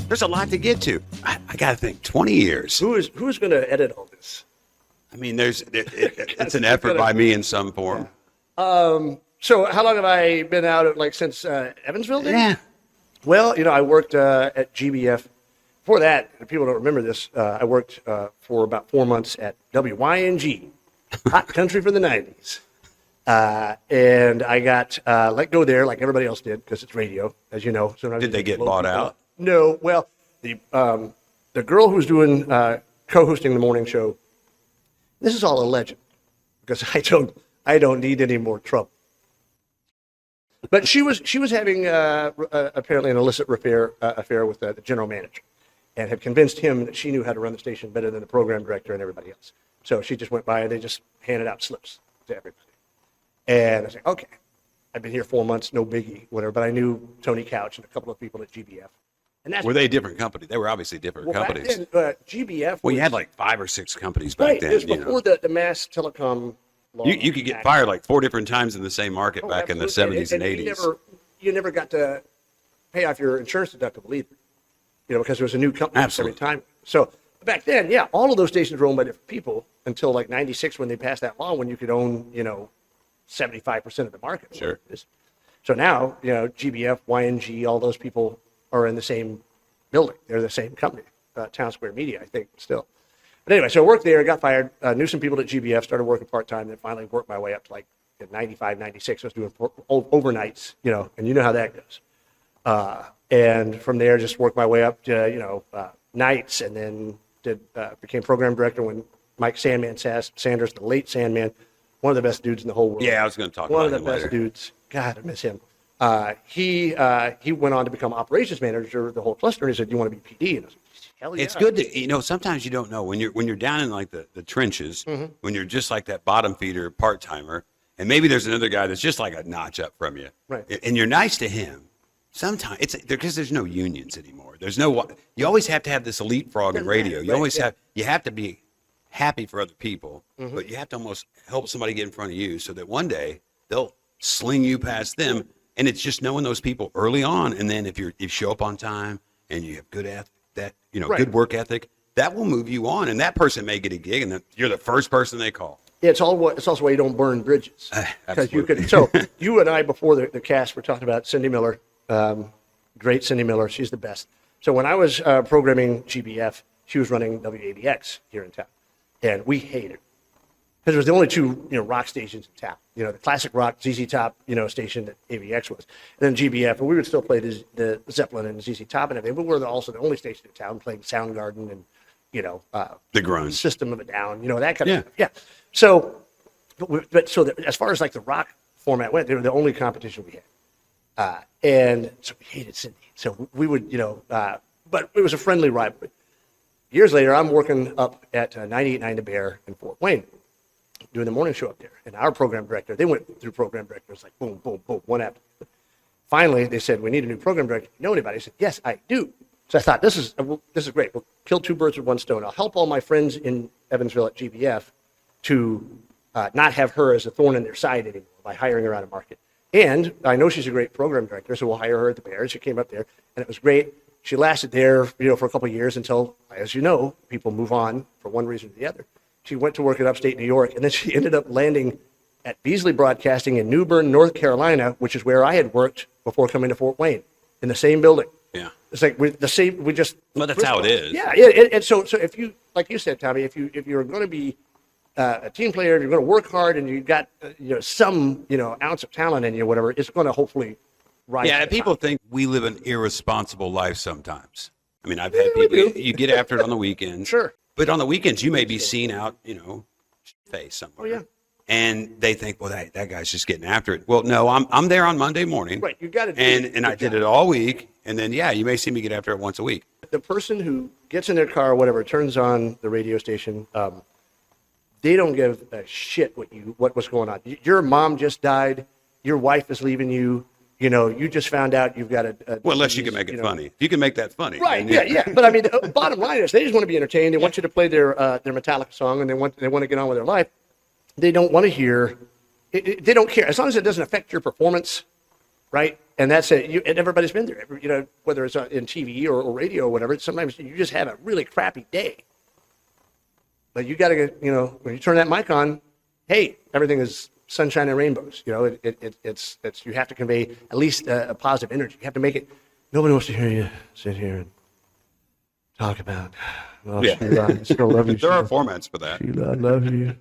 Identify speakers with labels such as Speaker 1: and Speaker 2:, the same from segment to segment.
Speaker 1: There's a lot to get to. I got to think, 20 years.
Speaker 2: Who's going to edit all this?
Speaker 1: I mean, it's an effort by me in some form.
Speaker 2: Yeah. So how long have I been out, since Evansville days?
Speaker 1: Yeah.
Speaker 2: Well, I worked at GBF. Before that, if people don't remember this, I worked for about 4 months at WYNG, Hot Country for the 90s. And I got let go there like everybody else did because it's radio, as you know. So
Speaker 1: did they get bought out?
Speaker 2: No. Well, the girl who's doing co-hosting the morning show, this is all a legend because I don't need any more trouble. But she was having apparently an illicit affair with the general manager, and had convinced him that she knew how to run the station better than the program director and everybody else. So she just went by and they just handed out slips to everybody. And I said, okay, I've been here 4 months, no biggie, whatever. But I knew Tony Couch and a couple of people at GBF. And
Speaker 1: were they a different company? They were obviously different companies.
Speaker 2: Back then, GBF.
Speaker 1: Well, you had like 5 or 6 companies back then.
Speaker 2: It was before the mass telecom law.
Speaker 1: You could get fired like 4 different times in the same market back in the 70s and 80s.
Speaker 2: You never got to pay off your insurance deductible either, because there was a new company every time. So back then, yeah, all of those stations were owned by different people until like 96 when they passed that law when you could own, 75% of the market.
Speaker 1: Sure.
Speaker 2: So now, GBF, YNG, all those people are in the same building. They're the same company, Town Square Media, I think, still. But anyway, so I worked there, got fired, knew some people at GBF, started working part-time, then finally worked my way up to like 95, 96. I was doing overnights, and you know how that goes. And from there, just worked my way up to, nights, and then became program director when Mike Sandman Sanders, the late Sandman, one of the best dudes in the whole world.
Speaker 1: Yeah, I was going to talk
Speaker 2: about
Speaker 1: him
Speaker 2: One of the best dudes. God, I miss him. He went on to become operations manager of the whole cluster, and he said, "You want to be PD?" And I was like, "Hell yeah!"
Speaker 1: It's good to sometimes you don't know when you're down in like the trenches, when you're just like that bottom feeder part timer, and maybe there's another guy that's just like a notch up from you,
Speaker 2: right?
Speaker 1: And you're nice to him. Sometimes it's because there's no unions anymore. You always have to have this leapfrog in radio. You have to be happy for other people, but you have to almost help somebody get in front of you so that one day they'll sling you past them. And it's just knowing those people early on, and then if you show up on time and you have good good work ethic, that will move you on. And that person may get a gig, and then you're the first person they call.
Speaker 2: Yeah, it's also why you don't burn bridges. Because you could. So you and I before the cast were talking about Cindy Miller, great Cindy Miller. She's the best. So when I was programming GBF, she was running WABX here in town, and we hated it because it was the only two rock stations in town. The classic rock ZZ Top station that AVX was, and then GBF, and we would still play the Zeppelin and ZZ Top and everything, but we're also the only station in town playing Soundgarden and
Speaker 1: the grunge,
Speaker 2: System of a Down, that kind of stuff. Yeah. So, as far as like the rock format went, they were the only competition we had, and so we hated Cindy. So we would but it was a friendly rivalry. Years later, I'm working up at 98.9 The Bear in Fort Wayne, doing the morning show up there. And our program director, they went through program directors like boom, boom, boom, one after. Finally, they said, "We need a new program director. You know anybody?" I said, "Yes, I do." So I thought, this is great. We'll kill 2 birds with 1 stone. I'll help all my friends in Evansville at GBF to not have her as a thorn in their side anymore by hiring her out of market. And I know she's a great program director, so we'll hire her at the Bear. She came up there, and it was great. She lasted there, for a couple of years until, as you know, people move on for one reason or the other. She went to work in upstate New York, and then she ended up landing at Beasley Broadcasting in New Bern, North Carolina, which is where I had worked before coming to Fort Wayne, in the same building.
Speaker 1: Yeah,
Speaker 2: it's like the same. We just
Speaker 1: that's how it is.
Speaker 2: Yeah, and so if you, like you said, Tommy, if you're going to be a team player, if you're going to work hard, and you've got some ounce of talent in you, whatever, it's going to hopefully rise.
Speaker 1: Yeah, people think we live an irresponsible life sometimes. I mean, I've had people. You get after it on the weekends,
Speaker 2: sure.
Speaker 1: But on the weekends, you may be seen out, face somewhere.
Speaker 2: Oh, yeah.
Speaker 1: And they think, well, that guy's just getting after it. Well, no, I'm there on Monday morning.
Speaker 2: Right, you got to do
Speaker 1: it. And I did it all week. And then, you may see me get after it once a week.
Speaker 2: The person who gets in their car or whatever, turns on the radio station, they don't give a shit what's going on. Your mom just died. Your wife is leaving you. You just found out you've got a
Speaker 1: well, unless you can make it funny. If you can make that funny.
Speaker 2: Right, yeah. But I mean, the bottom line is they just want to be entertained. They want you to play their Metallica song, and they want to get on with their life. They don't want to hear, they don't care. As long as it doesn't affect your performance, right? And that's it. And everybody's been there. Whether it's in TV or radio or whatever. Sometimes you just have a really crappy day, but you got to get, when you turn that mic on, hey, everything is sunshine and rainbows. It's you have to convey at least a positive energy. You have to make it. Nobody wants to hear you sit here and talk about. Oh,
Speaker 1: Yeah.
Speaker 2: Sheila, I still love you.
Speaker 1: There are
Speaker 2: Sheila.
Speaker 1: formats for that.
Speaker 2: Sheila, I love you.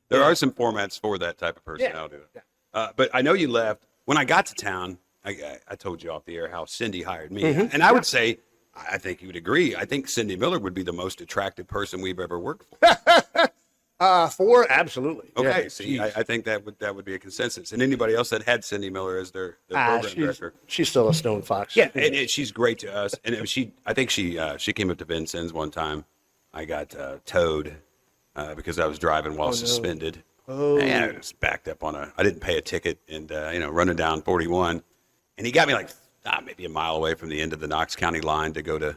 Speaker 1: There are some formats for that type of personality.
Speaker 2: Yeah.
Speaker 1: But I know you left. When I got to town, I told you off the air how Cindy hired me.
Speaker 2: Mm-hmm.
Speaker 1: And I would say, I think you would agree, I think Cindy Miller would be the most attractive person we've ever worked for.
Speaker 2: Four, absolutely.
Speaker 1: Okay,
Speaker 2: Yeah,
Speaker 1: see, I think that would be a consensus. And anybody else that had Cindy Miller as their program director.
Speaker 2: she's still a stone fox.
Speaker 1: Yeah, and she's great to us. And I think she came up to Vincennes one time. I got towed because I was driving while suspended.
Speaker 2: Oh.
Speaker 1: And I was backed up I didn't pay a ticket and, running down 41. And he got me like maybe a mile away from the end of the Knox County line to go to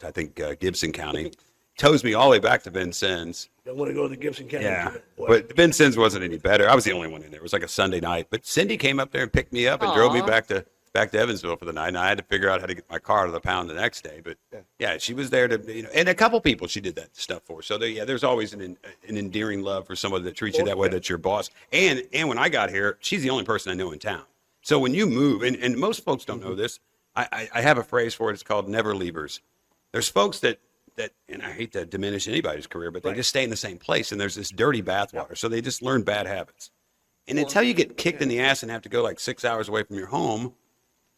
Speaker 1: I think, Gibson County. Tows me all the way back to Vincennes.
Speaker 2: Don't want to go to the Gibson County.
Speaker 1: Yeah,
Speaker 2: Boy.
Speaker 1: but Vincennes wasn't any better. I was the only one in there. It was like a Sunday night. But Cindy came up there and picked me up and drove me back to Evansville for the night. And I had to figure out how to get my car out of the pound the next day. But yeah, she was there to, and a couple people she did that stuff for. So there's always an endearing love for somebody that treats you that way, that's your boss. And when I got here, she's the only person I know in town. So when you move, and most folks don't know this, I have a phrase for it. It's called never leavers. There's folks that, and I hate to diminish anybody's career, but they just stay in the same place, and there's this dirty bathwater. So they just learn bad habits. And until you get kicked in the ass and have to go like 6 hours away from your home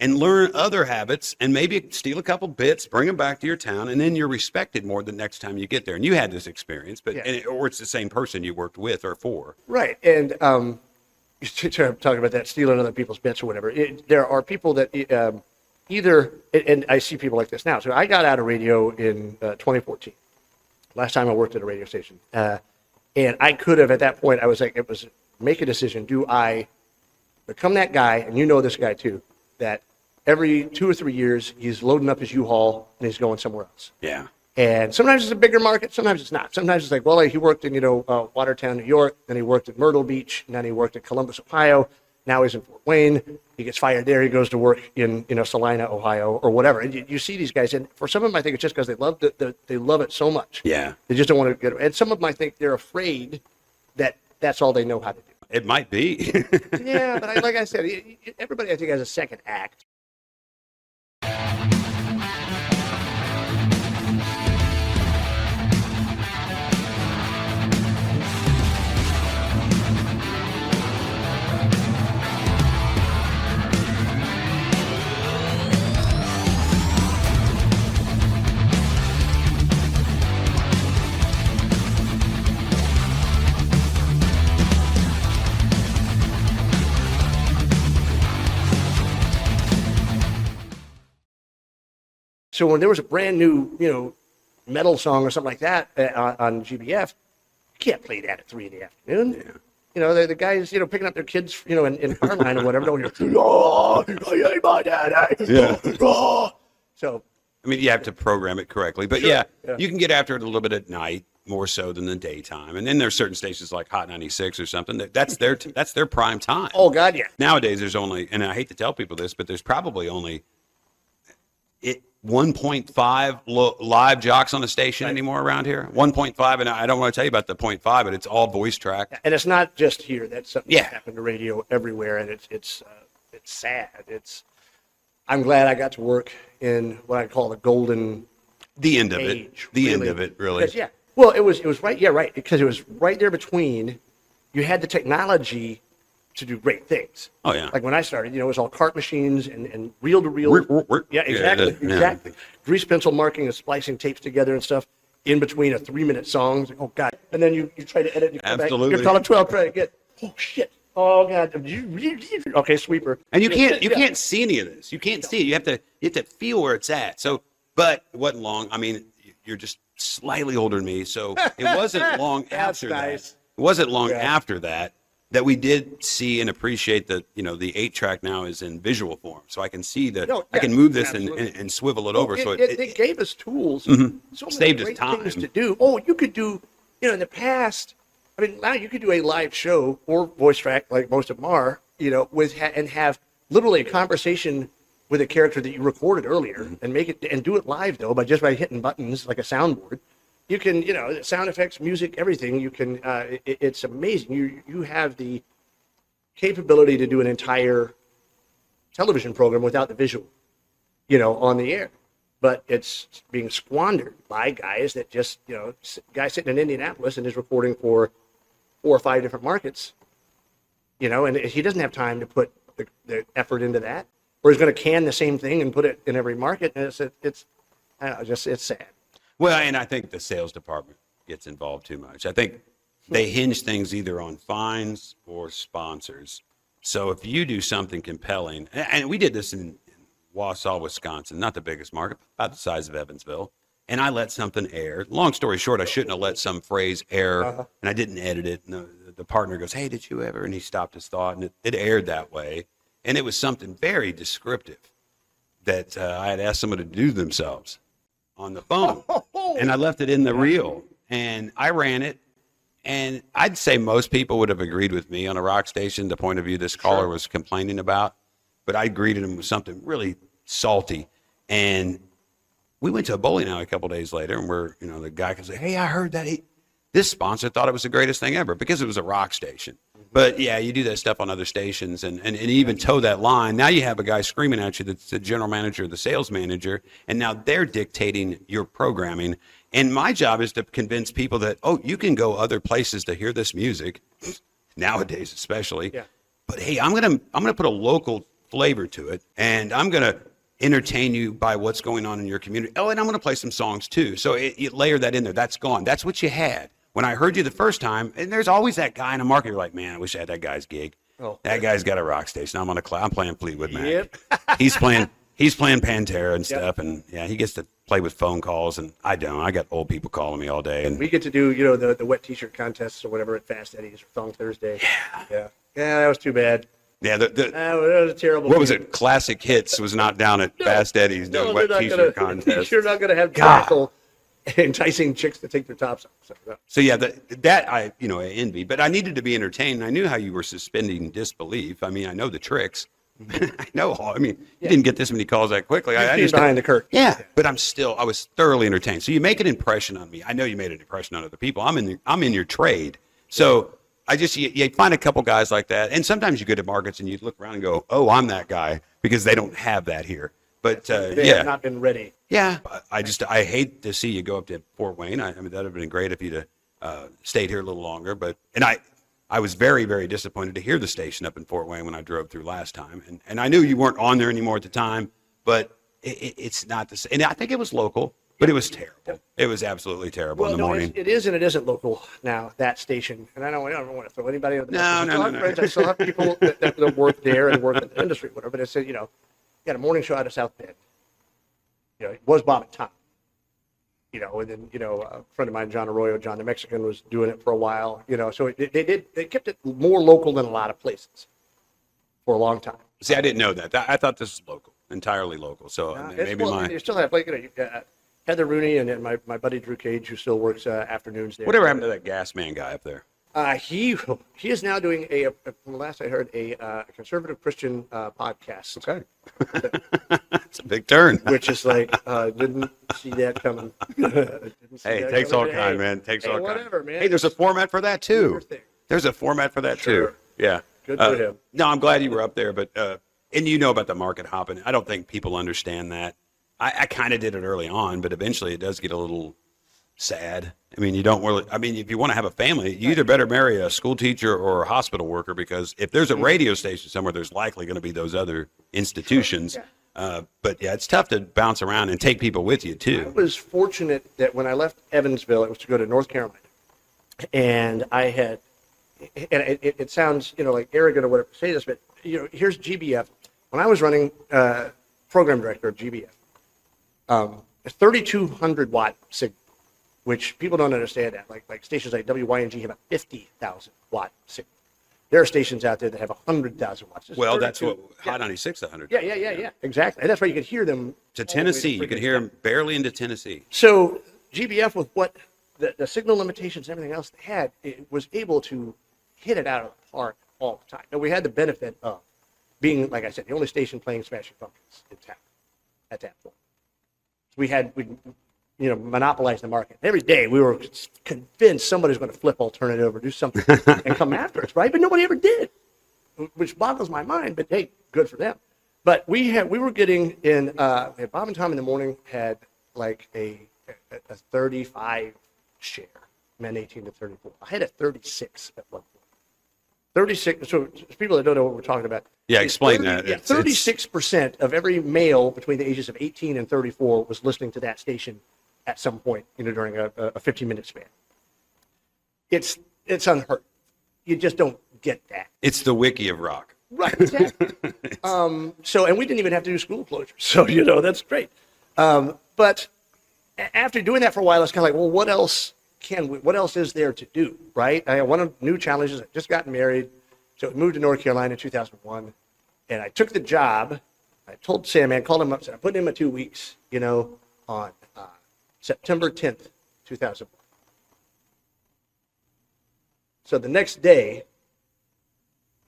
Speaker 1: and learn other habits and maybe steal a couple bits, bring them back to your town, and then you're respected more the next time you get there. And you had this experience, or it's the same person you worked with or for.
Speaker 2: Right. And talking about that, stealing other people's bits or whatever, there are people that either, and I see people like this now. So I got out of radio in 2014, last time I worked at a radio station. And I could have, at that point, I was like, it was make a decision. Do I become that guy, and you know this guy too, that every 2 or 3 years he's loading up his U-Haul and he's going somewhere else.
Speaker 1: Yeah.
Speaker 2: And sometimes it's a bigger market, sometimes it's not. Sometimes it's like, well, he worked in, Watertown, New York, then he worked at Myrtle Beach, and then he worked at Columbus, Ohio. Now he's in Fort Wayne. He gets fired there. He goes to work in, Salina, Ohio, or whatever. And you see these guys, and for some of them, I think it's just because they love they love it so much.
Speaker 1: Yeah.
Speaker 2: They just don't want to get. And some of them, I think they're afraid that that's all they know how to do.
Speaker 1: It might be.
Speaker 2: Yeah, but like I said, everybody I think has a second act. So when there was a brand new, metal song or something like that on GBF, you can't play that at 3 in the afternoon. Yeah. The guys, picking up their kids, in Carline or whatever, don't hear, oh, I hate my dad.
Speaker 1: Yeah.
Speaker 2: So,
Speaker 1: I mean, you have to program it correctly. But
Speaker 2: Sure.
Speaker 1: You can get after it a little bit at night, more so than the daytime. And then there's certain stations like Hot 96 or something that's their prime time.
Speaker 2: oh God, yeah.
Speaker 1: Nowadays, there's only, and I hate to tell people this, but there's probably only 1.5 live jocks on the station anymore around here. 1.5, and I don't want to tell you about the 0.5, but it's all voice track.
Speaker 2: And it's not just here. That's something that's happened to radio everywhere, and it's sad. I'm glad I got to work in what I call the golden
Speaker 1: The end of
Speaker 2: age.
Speaker 1: it. The end of it, really.
Speaker 2: Because, yeah. Well, it was right. Yeah, right. Because it was right there between. You had the technology to do great things.
Speaker 1: Oh, yeah.
Speaker 2: Like when I started, it was all cart machines and reel to reel. Yeah, exactly.
Speaker 1: Yeah.
Speaker 2: Exactly. Grease pencil marking and splicing tapes together and stuff in between a 3-minute song. It's like, oh God. And then you try to edit. You come
Speaker 1: Absolutely.
Speaker 2: Back, you're 12, try to get, oh shit. Oh God. Okay, sweeper.
Speaker 1: And you can't see any of this. You can't see it. You have to feel where it's at. So, but it wasn't long. I mean, you're just slightly older than me, so it wasn't long after
Speaker 2: nice.
Speaker 1: that. It wasn't long after that we did see and appreciate that, the 8-track now is in visual form. So I can see that I can move this and swivel it over. So
Speaker 2: it gave us tools. So many
Speaker 1: saved us
Speaker 2: great
Speaker 1: time.
Speaker 2: things to do. Oh, you could do, in the past, I mean, now you could do a live show or voice track like most of them are, and have literally a conversation with a character that you recorded earlier and make it and do it live though by hitting buttons like a soundboard. You can, sound effects, music, everything. You can. It's amazing. You have the capability to do an entire television program without the visual, on the air. But it's being squandered by guys that just, guy sitting in Indianapolis and is recording for 4 or 5 different markets, and he doesn't have time to put the effort into that, or he's going to can the same thing and put it in every market. And it's sad.
Speaker 1: Well, and I think the sales department gets involved too much. I think they hinge things either on fines or sponsors. So if you do something compelling, and we did this in Wausau, Wisconsin, not the biggest market, about the size of Evansville, and I let something air. Long story short, I shouldn't have let some phrase air, and I didn't edit it. And the partner goes, "Hey, did you ever?" And he stopped his thought, and it aired that way. And it was something very descriptive that I had asked someone to do themselves on the phone. And I left it in the reel, and I ran it. And I'd say most people would have agreed with me on a rock station, the point of view this caller was complaining about. But I greeted him with something really salty. And we went to a bowling alley a couple days later, and the guy could say, "Hey, I heard that this sponsor thought it was the greatest thing ever," because it was a rock station. But yeah, you do that stuff on other stations and even toe that line. Now you have a guy screaming at you that's the general manager, the sales manager, and now they're dictating your programming. And my job is to convince people that, you can go other places to hear this music, nowadays especially. Yeah. But hey, I'm gonna put a local flavor to it, and I'm gonna entertain you by what's going on in your community. Oh, and I'm gonna play some songs too. So you layer that in there. That's gone. That's what you had when I heard you the first time. And there's always that guy in a market. You're like, man, I wish I had that guy's gig. That guy's got a rock station. I'm playing Fleetwood Mac.
Speaker 2: Yep.
Speaker 1: He's playing Pantera and stuff, and yeah, he gets to play with phone calls, and I don't. I got old people calling me all day, and
Speaker 2: we get to do the wet T-shirt contests or whatever at Fast Eddie's or Thong Thursday. Yeah. That was too bad.
Speaker 1: Yeah,
Speaker 2: that was a terrible.
Speaker 1: What was it? Classic Hits was not down at Fast Eddie's doing wet T-shirt contest.
Speaker 2: You're not going to have tackle enticing chicks to take their tops off.
Speaker 1: So yeah, that I envy, but I needed to be entertained. I knew how you were suspending disbelief. I mean, I know the tricks. I know. I mean, you didn't get this many calls that quickly. I just
Speaker 2: behind the curtain.
Speaker 1: Yeah, but I was thoroughly entertained. So you make an impression on me. I know you made an impression on other people. I'm in your trade. So you find a couple guys like that, and sometimes you go to markets and you look around and go, "Oh, I'm that guy," because they don't have that here. But
Speaker 2: they have not been ready.
Speaker 1: Yeah, I hate to see you go up to Fort Wayne. I mean, that'd have been great if you'd stayed here a little longer. But I was very, very disappointed to hear the station up in Fort Wayne when I drove through last time. And I knew you weren't on there anymore at the time, but it's not the same. And I think it was local, but it was terrible. It was absolutely terrible in the morning.
Speaker 2: It is and it isn't local now, that station. And I don't want to throw anybody under the bus.
Speaker 1: No.
Speaker 2: I still have people that work there and work in the industry, whatever. But it said, you got a morning show out of South Bend. It was Bob and Tom. And then, a friend of mine, John Arroyo, John the Mexican, was doing it for a while, so they kept it more local than a lot of places for a long time.
Speaker 1: See, I didn't know that. I thought this was local, entirely local. So maybe
Speaker 2: you still have, Heather Rooney and then my buddy Drew Cage, who still works afternoons there.
Speaker 1: Whatever happened to that gas man guy up there?
Speaker 2: He is now doing from the last I heard, a conservative Christian podcast.
Speaker 1: Okay. It's a big turn.
Speaker 2: Which is didn't see that coming.
Speaker 1: Hey, it takes all kind, man. Takes all kind.
Speaker 2: Whatever, man.
Speaker 1: Hey, there's a format for that too. There's a format for that too. Yeah.
Speaker 2: Good for him.
Speaker 1: No, I'm glad you were up there, but and about the market hopping. I don't think people understand that. I kind of did it early on, but eventually it does get a little sad. I mean, you don't really. I mean, if you want to have a family, you either better marry a school teacher or a hospital worker, because if there's a radio station somewhere, there's likely going to be those other institutions.
Speaker 2: Sure. Yeah.
Speaker 1: But yeah, it's tough to bounce around and take people with you too.
Speaker 2: I was fortunate that when I left Evansville, it was to go to North Carolina, and I had, and it sounds like arrogant or whatever to say this, but here's GBF. When I was running program director of GBF, a 3,200 watt signal, which people don't understand that. Like stations like WYNG have a 50,000 watt signal. There are stations out there that have 100,000 watts.
Speaker 1: Well, that's what Hot 96 100.
Speaker 2: Yeah. Exactly. And that's why you could hear them.
Speaker 1: To Tennessee. You could hear them barely into Tennessee.
Speaker 2: So GBF, with what the signal limitations and everything else they had, it was able to hit it out of the park all the time. And we had the benefit of being, like I said, the only station playing Smashing Pumpkins in town at that point. We monopolized the market. Every day we were convinced somebody's going to flip alternative or do something and come after us, right? But nobody ever did, which boggles my mind. But hey, good for them. But we were getting in. Bob and Tom in the morning had like a 35 share, men 18 to 34. I had a 36 at one point. 36. So people that don't know what we're talking about.
Speaker 1: Yeah, explain that.
Speaker 2: Yeah, 36% of every male between the ages of 18 and 34 was listening to that station at some point, during a 15-minute span. It's unheard. You just don't get that.
Speaker 1: It's the wiki of rock.
Speaker 2: Right, exactly. And we didn't even have to do school closures. So, that's great. But after doing that for a while, it's kind of like, well, what else is there to do, right? I wanted new challenges. I just gotten married. So I moved to North Carolina in 2001. And I took the job. I told Sam, man, called him up, said, I put in my 2 weeks, on September 10th, 2001. So the next day,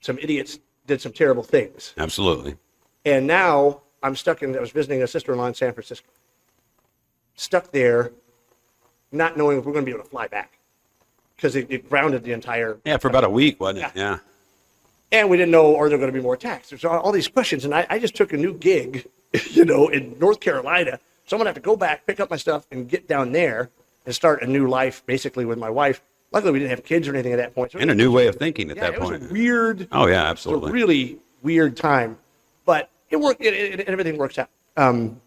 Speaker 2: some idiots did some terrible things.
Speaker 1: Absolutely.
Speaker 2: And now I was visiting a sister-in-law in San Francisco. Stuck there, not knowing if we're going to be able to fly back. Because it grounded the entire...
Speaker 1: Yeah, for about a week, wasn't it? Yeah.
Speaker 2: And we didn't know, are there going to be more attacks? There's all these questions. And I just took a new gig, in North Carolina. So I'm going to have to go back, pick up my stuff, and get down there and start a new life, basically, with my wife. Luckily, we didn't have kids or anything at that point. So
Speaker 1: and a new way of thinking at that point.
Speaker 2: It was a weird...
Speaker 1: Oh, yeah, absolutely.
Speaker 2: It was a really weird time. But it worked, and everything works out. And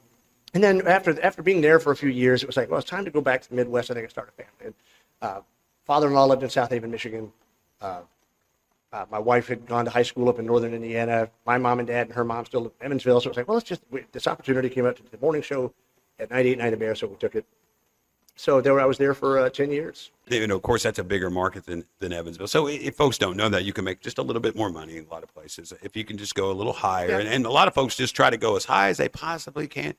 Speaker 2: then after being there for a few years, it was like, well, it's time to go back to the Midwest. I think I start a family. And, father-in-law lived in South Haven, Michigan. My wife had gone to high school up in northern Indiana. My mom and dad and her mom still lived in Evansville. So it was like, well, this opportunity came up to the morning show at 98.9 Bear, so we took it. So I was there for 10 years.
Speaker 1: Of course, that's a bigger market than Evansville. So if folks don't know that, you can make just a little bit more money in a lot of places if you can just go a little higher.
Speaker 2: Yeah.
Speaker 1: And a lot of folks just try to go as high as they possibly can.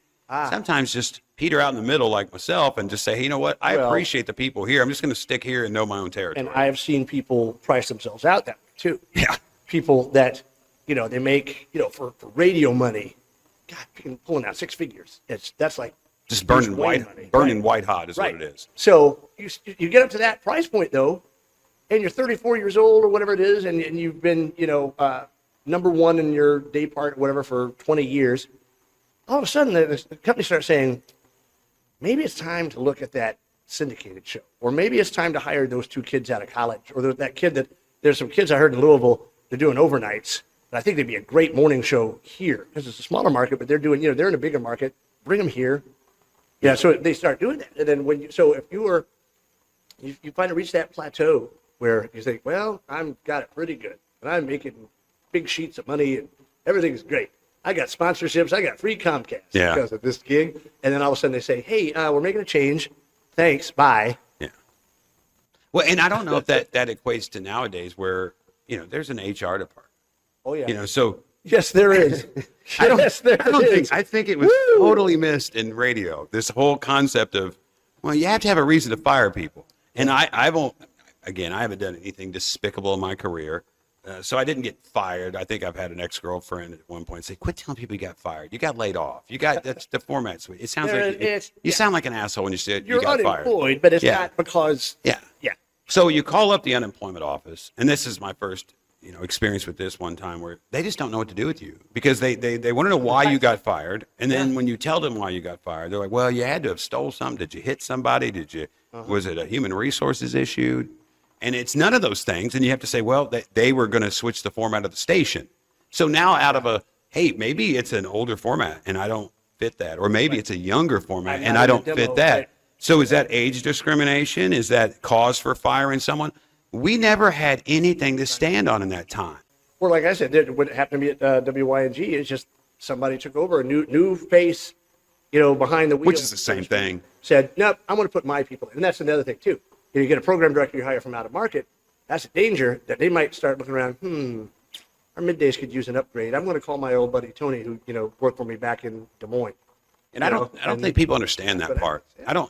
Speaker 1: Sometimes just peter out in the middle like myself and just say, hey, you know what? I appreciate the people here. I'm just going to stick here and know my own territory.
Speaker 2: And I have seen people price themselves out that way, too.
Speaker 1: Yeah.
Speaker 2: People that, they make, for radio money, God, pulling out six figures. That's like...
Speaker 1: Just burning white hot is what it is.
Speaker 2: So you get up to that price point, though, and you're 34 years old or whatever it is, and you've been, number one in your day part, whatever, for 20 years. All of a sudden, the company starts saying, maybe it's time to look at that syndicated show, or maybe it's time to hire those two kids out of college, or that kid there's some kids I heard in Louisville, they're doing overnights, and I think they'd be a great morning show here, because it's a smaller market, but they're doing, they're in a bigger market, bring them here. Yeah, so they start doing that. And then if you finally reach that plateau where you think, well, I've got it pretty good, and I'm making big sheets of money, and everything's great. I got sponsorships. I got free Comcast because of this gig. And then all of a sudden they say, hey, we're making a change. Thanks. Bye.
Speaker 1: Yeah. Well, and I don't know if that equates to nowadays where, there's an HR department.
Speaker 2: Oh, yeah.
Speaker 1: So.
Speaker 2: Yes, there is.
Speaker 1: I think it was totally missed in radio. This whole concept of, well, you have to have a reason to fire people. And I haven't done anything despicable in my career. So I didn't get fired. I think I've had an ex-girlfriend at one point say, quit telling people you got fired. You got laid off. That's the format. It sounds you sound like an asshole when you say you got fired.
Speaker 2: You're unemployed, but it's not because.
Speaker 1: Yeah. Yeah. So you call up the unemployment office, and this is my first, experience with this one time where they just don't know what to do with you because they want to know why you got fired. And then when you tell them why you got fired, they're like, well, you had to have stole something. Did you hit somebody? Was it a human resources issue? And it's none of those things. And you have to say, well, they were going to switch the format of the station. So now out of hey, maybe it's an older format and I don't fit that. Or maybe it's a younger format and I don't fit that. Right. So is that age discrimination? Is that cause for firing someone? We never had anything to stand on in that time.
Speaker 2: Well, like I said, what happened to me at WYNG is just somebody took over, a new face, behind the wheel.
Speaker 1: Which is the same thing.
Speaker 2: Said, nope, I'm going to put my people in. And that's another thing, too. You get a program director you hire from out of market, that's a danger that they might start looking around, our middays could use an upgrade. I'm going to call my old buddy Tony, who, worked for me back in Des Moines.
Speaker 1: And I don't think people understand that part.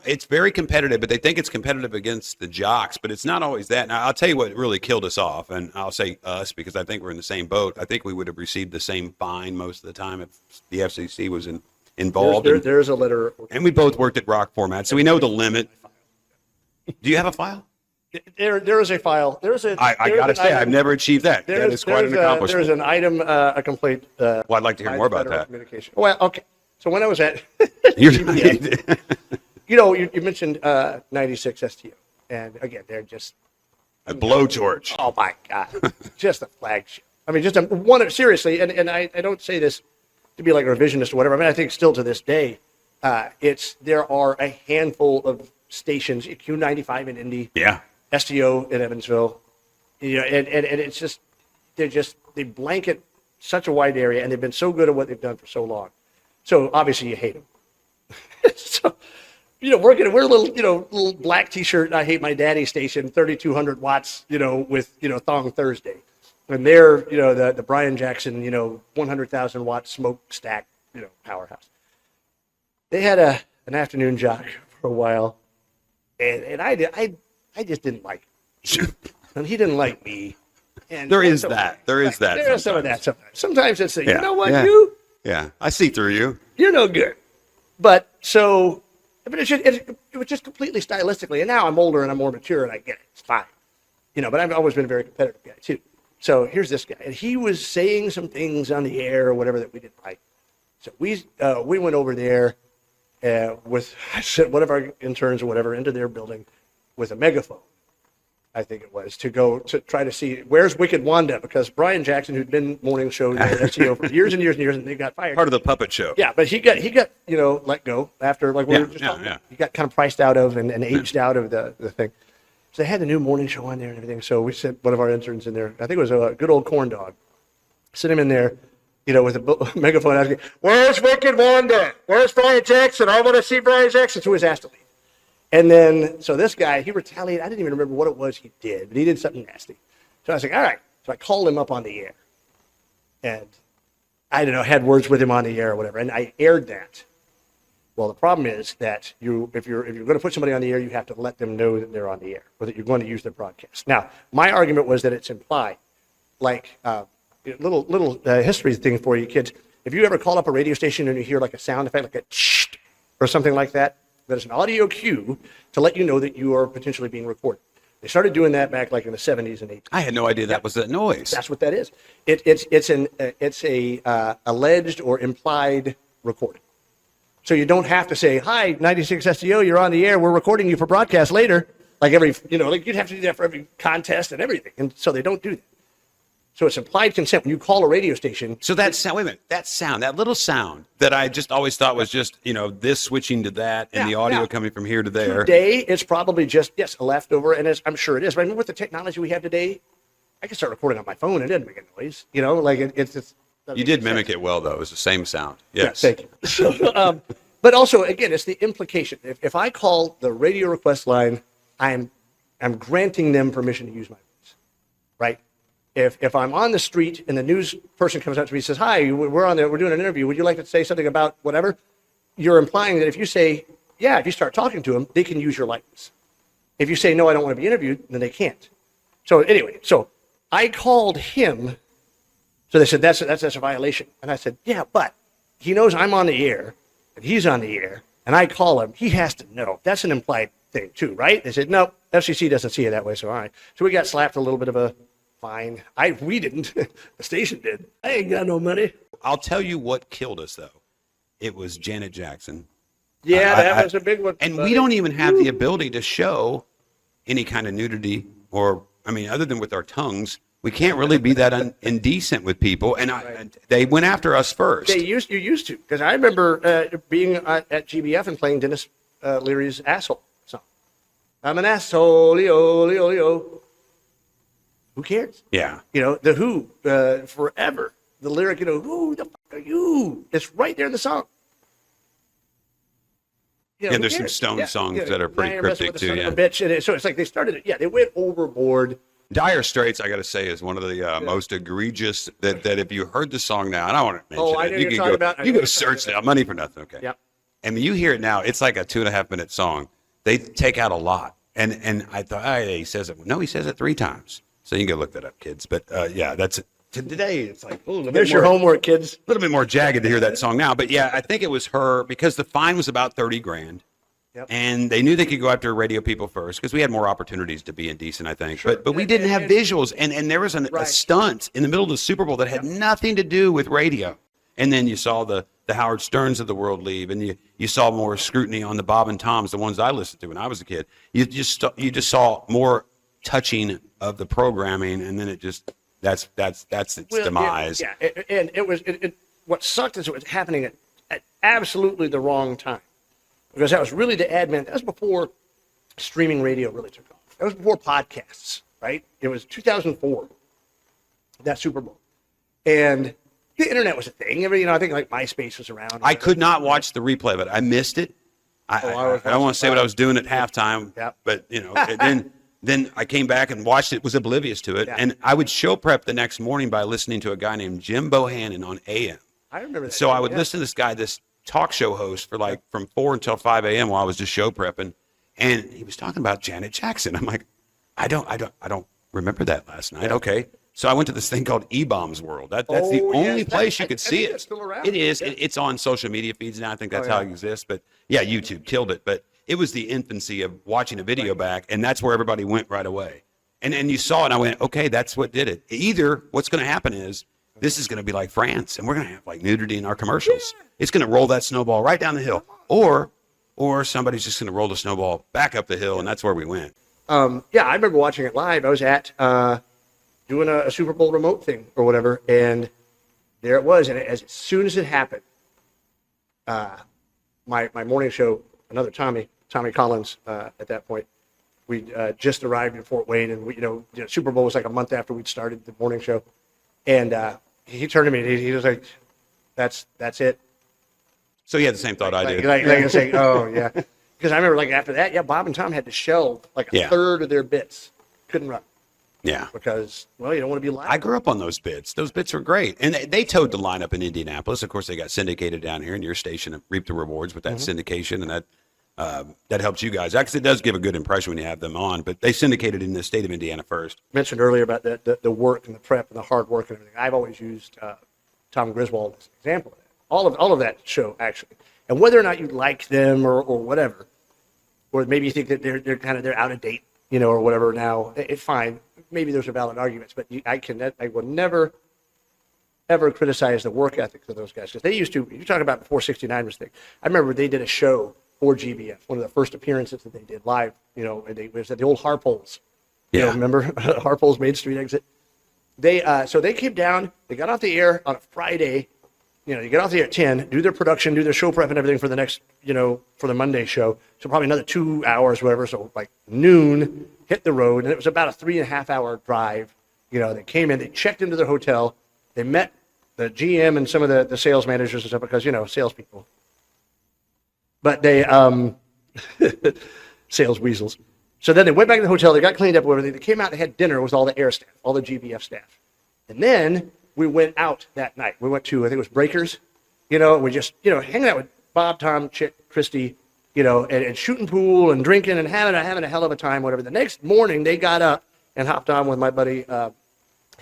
Speaker 1: It's very competitive, but they think it's competitive against the jocks, but it's not always that. Now, I'll tell you what really killed us off, and I'll say us because I think we're in the same boat. I think we would have received the same fine most of the time if the FCC was involved.
Speaker 2: There's a letter.
Speaker 1: And we both worked at Rock Format, so we know the limit. Do you have a file?
Speaker 2: There is a file.
Speaker 1: I got to say, I've never achieved that. That is quite an accomplishment.
Speaker 2: There's an item, a complaint.
Speaker 1: Well, I'd like to hear more about that.
Speaker 2: Communication. Well, okay. So when I was at
Speaker 1: GBF,
Speaker 2: you mentioned 96 STO, and again, they're just
Speaker 1: a blowtorch.
Speaker 2: Oh my God, just a flagship. I mean, just one seriously, and I don't say this to be like a revisionist or whatever. I mean, I think still to this day, there are a handful of stations, Q95 in Indy, STO in Evansville, and it's just they blanket such a wide area, and they've been so good at what they've done for so long. So obviously you hate them. So, we're a little black T-shirt. I hate my daddy station, 3,200 watts, with Thong Thursday, and they're the Brian Jackson, 100,000 watt smokestack, powerhouse. They had an afternoon jock for a while, and I just didn't like him, and he didn't like me. And
Speaker 1: there is that. There is
Speaker 2: some of that. Sometimes it's you know what
Speaker 1: Yeah, I see through you.
Speaker 2: You're no good. But it was just completely stylistically. And now I'm older and I'm more mature and I get it. It's fine. But I've always been a very competitive guy too. So here's this guy. And he was saying some things on the air or whatever that we didn't like. So we went over there with one of our interns or whatever into their building with a megaphone. I think it was, to go to try to see where's Wicked Wanda, because Brian Jackson, who'd been morning show SEO for years and years and years, and they got fired.
Speaker 1: Part of the puppet show.
Speaker 2: Yeah, but he got let go after we were just talking. He got kind of priced out of and aged out of the thing. So they had the new morning show on there and everything. So we sent one of our interns in there. I think it was a good old corn dog. Sent him in there, with a megaphone asking, "Where's Wicked Wanda? Where's Brian Jackson? I want to see Brian Jackson." So he was asked to leave. And then, so this guy, he retaliated. I didn't even remember what it was he did, but he did something nasty. So I was like, all right. So I called him up on the air. And I don't know, had words with him on the air or whatever. And I aired that. Well, the problem is that if you're going to put somebody on the air, you have to let them know that they're on the air or that you're going to use their broadcast. Now, my argument was that it's implied. Like, little history thing for you kids. If you ever call up a radio station and you hear like a sound effect, like a tsh or something like that, that is an audio cue to let you know that you are potentially being recorded. They started doing that back like in the 70s and 80s.
Speaker 1: I had no idea that was that noise.
Speaker 2: That's what that is. It's a alleged or implied recording. So you don't have to say, "Hi, 96 SEO, you're on the air. We're recording you for broadcast later." Like you'd have to do that for every contest and everything. And so they don't do that. So it's implied consent when you call a radio station.
Speaker 1: So that sound, wait a minute, that little sound that I just always thought was just, this switching to that and the audio coming from here to there.
Speaker 2: Today, it's probably just, a leftover, and I'm sure it is. But I mean, with the technology we have today, I can start recording on my phone and it doesn't make a noise. It's
Speaker 1: you did mimic it well, though. It was the same sound. Yes.
Speaker 2: Yeah, thank you. So, but also, again, it's the implication. If I call the radio request line, I'm granting them permission to use my voice, right? If I'm on the street and the news person comes up to me and says, "Hi, we're doing an interview. Would you like to say something about whatever?" You're implying that if you say, "Yeah," if you start talking to them, they can use your likeness. If you say, "No, I don't want to be interviewed," then they can't. So anyway, I called him. So they said, that's a violation. And I said, "Yeah, but he knows I'm on the air and he's on the air and I call him. He has to know. That's an implied thing too, right?" They said, "No, FCC doesn't see it that way." So all right. So we got slapped a little bit of a fine. We didn't. The station did. I ain't got no money.
Speaker 1: I'll tell you what killed us, though. It was Janet Jackson.
Speaker 2: Yeah, that was a big one.
Speaker 1: And we don't even have the ability to show any kind of nudity other than with our tongues. We can't really be that indecent with people. And they went after us first.
Speaker 2: You used to. Because I remember being at GBF and playing Dennis Leary's Asshole song. I'm an asshole, Leo, Leo, Leo. Who cares?
Speaker 1: Yeah.
Speaker 2: The Who, forever. The lyric, "Who the fuck are you?" It's right there in the song.
Speaker 1: And there's some Stone songs that are pretty cryptic too. Yeah.
Speaker 2: Bitch. So it's like they started it. Yeah, they went overboard.
Speaker 1: Dire Straits, I got to say, is one of the most egregious. That if you heard the song now, and I don't want to mention
Speaker 2: I know
Speaker 1: it, you
Speaker 2: you're talking about.
Speaker 1: You go search that. Money for nothing. Okay.
Speaker 2: Yep.
Speaker 1: I mean, you hear it now. It's like a 2.5-minute song. They take out a lot. And I thought, oh, yeah, he says it. No, he says it 3 times. So you can go look that up, kids. But yeah, that's it. Today, it's like, oh,
Speaker 2: There's your homework, kids.
Speaker 1: A little bit more jagged to hear that song now. But yeah, I think it was her because the fine was about $30,000.
Speaker 2: Yep.
Speaker 1: And they knew they could go after radio people first because we had more opportunities to be indecent, I think. Sure. But we didn't have visuals. And there was a stunt in the middle of the Super Bowl that had nothing to do with radio. And then you saw the Howard Sterns of the world leave, and you saw more scrutiny on the Bob and Toms, the ones I listened to when I was a kid. You just saw more touching of the programming, and then it just that's its demise.
Speaker 2: Yeah, and it was what sucked is it was happening at absolutely the wrong time. Because that was really the advent. That was before streaming radio really took off. That was before podcasts, right? It was 2004, that Super Bowl. And the internet was a thing. I think like MySpace was around.
Speaker 1: I could not watch the replay of it. I missed it. I don't want to say what I was doing at halftime, but then I came back and watched it, was oblivious to it. Yeah. And I would show prep the next morning by listening to a guy named Jim Bohannon on AM.
Speaker 2: I remember that.
Speaker 1: So I would listen to this guy, this talk show host for like from 4 until 5 a.m. while I was just show prepping, and he was talking about Janet Jackson. I'm like, I don't remember that last night. Okay, so I went to this thing called E-Bombs World. That's the only place you could see it.
Speaker 2: It's still around.
Speaker 1: It is. Yeah. It's on social media feeds now. I think that's how it exists. But yeah, YouTube killed it. But it was the infancy of watching a video back, and that's where everybody went right away. And you saw it, and I went, okay, that's what did it. Either what's going to happen is this is going to be like France, and we're going to have like nudity in our commercials. Yeah. It's going to roll that snowball right down the hill. Or somebody's just going to roll the snowball back up the hill, and that's where we went.
Speaker 2: Yeah, I remember watching it live. I was at doing a Super Bowl remote thing or whatever, and there it was. And as soon as it happened, my morning show, another Tommy Collins at that point, we just arrived in Fort Wayne, and we, Super Bowl was like a month after we'd started the morning show. And he turned to me, and he was like, that's it.
Speaker 1: So he had the same thought I did.
Speaker 2: Like I say, oh, yeah. Because I remember, like, after that, Bob and Tom had to shelve, like, a third of their bits. Couldn't run.
Speaker 1: Yeah.
Speaker 2: Because, well, you don't want to be live.
Speaker 1: I grew up on those bits. Those bits were great. And they towed the line up in Indianapolis. Of course, they got syndicated down here, and your station reaped the rewards with that syndication, and that helps you guys. Actually, it does give a good impression when you have them on, but they syndicated in the state of Indiana first.
Speaker 2: Mentioned earlier about the work and the prep and the hard work and everything. I've always used Tom Griswold as an example of that. All of that show, actually. And whether or not you like them or whatever, or maybe you think that they're out of date, or whatever now, it's fine. Maybe there's a valid arguments, but I will never, ever criticize the work ethic of those guys. Because they used to, you talk about before 69 was thing. I remember they did a show for GBF, one of the first appearances that they did live, and it was at the old Harpoles. Remember Harpoles Main Street exit? So they came down, they got off the air on a Friday. You get off the air at 10, do their production, do their show prep and everything for the next, for the Monday show. So probably another 2 hours, whatever. So like noon, hit the road. And it was about a 3.5-hour drive. They came in, they checked into their hotel. They met the GM and some of the sales managers and stuff because, salespeople. But they, sales weasels. So then they went back to the hotel. They got cleaned up with everything. They came out and had dinner with all the air staff, all the GBF staff. And then we went out that night. We went to, I think it was Breakers, we just, hanging out with Bob, Tom, Chick, Christy, and shooting pool and drinking and having a hell of a time, whatever. The next morning, they got up and hopped on with my buddy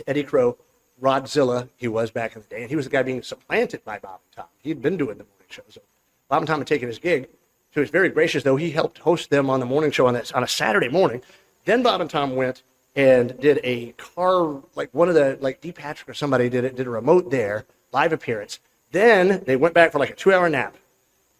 Speaker 2: Eddie Crow, Rodzilla, he was back in the day. And he was the guy being supplanted by Bob and Tom. He'd been doing the morning show. So Bob and Tom had taken his gig. So he was very gracious, though. He helped host them on the morning show on a Saturday morning. Then Bob and Tom went and did a car, like one of the, like D. Patrick or somebody did a remote there, live appearance. Then they went back for like a 2-hour nap.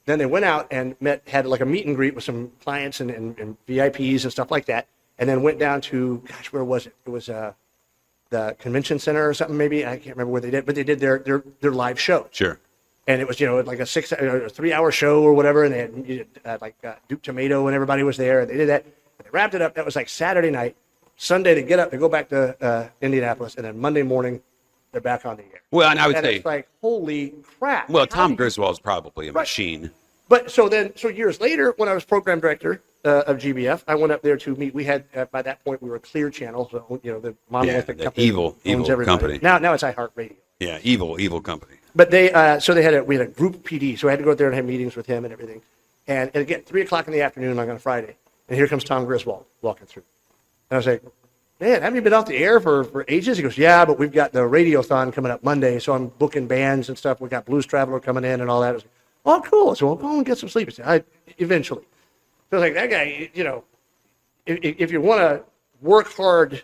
Speaker 2: Then they went out and had like a meet and greet with some clients and VIPs and stuff like that. And then went down to, where was it? It was the convention center or something maybe. I can't remember where they did, but they did their live show.
Speaker 1: Sure.
Speaker 2: And it was, like a 3-hour show or whatever. And they had Duke Tomato and everybody was there. And they did that. And they wrapped it up. That was like Saturday night. Sunday, they get up, they go back to Indianapolis, and then Monday morning, they're back on the air.
Speaker 1: Well, and I would say,
Speaker 2: it's like, holy crap.
Speaker 1: Well, Tom Griswold is probably a machine.
Speaker 2: But so years later, when I was program director of GBF, I went up there to meet. We had by that point we were Clear Channel, so the monolithic company,
Speaker 1: evil company.
Speaker 2: Now it's iHeartRadio.
Speaker 1: Yeah, evil company.
Speaker 2: But so we had a group PD, so I had to go out there and have meetings with him and everything. And again, 3:00 in the afternoon, like on a Friday, and here comes Tom Griswold walking through. And I was like, man, haven't you been off the air for ages? He goes, yeah, but we've got the Radiothon coming up Monday, so I'm booking bands and stuff. We got Blues Traveler coming in and all that. I was like, oh, cool. So we'll go and get some sleep. He said, eventually. So I was like, that guy, if you want to work hard,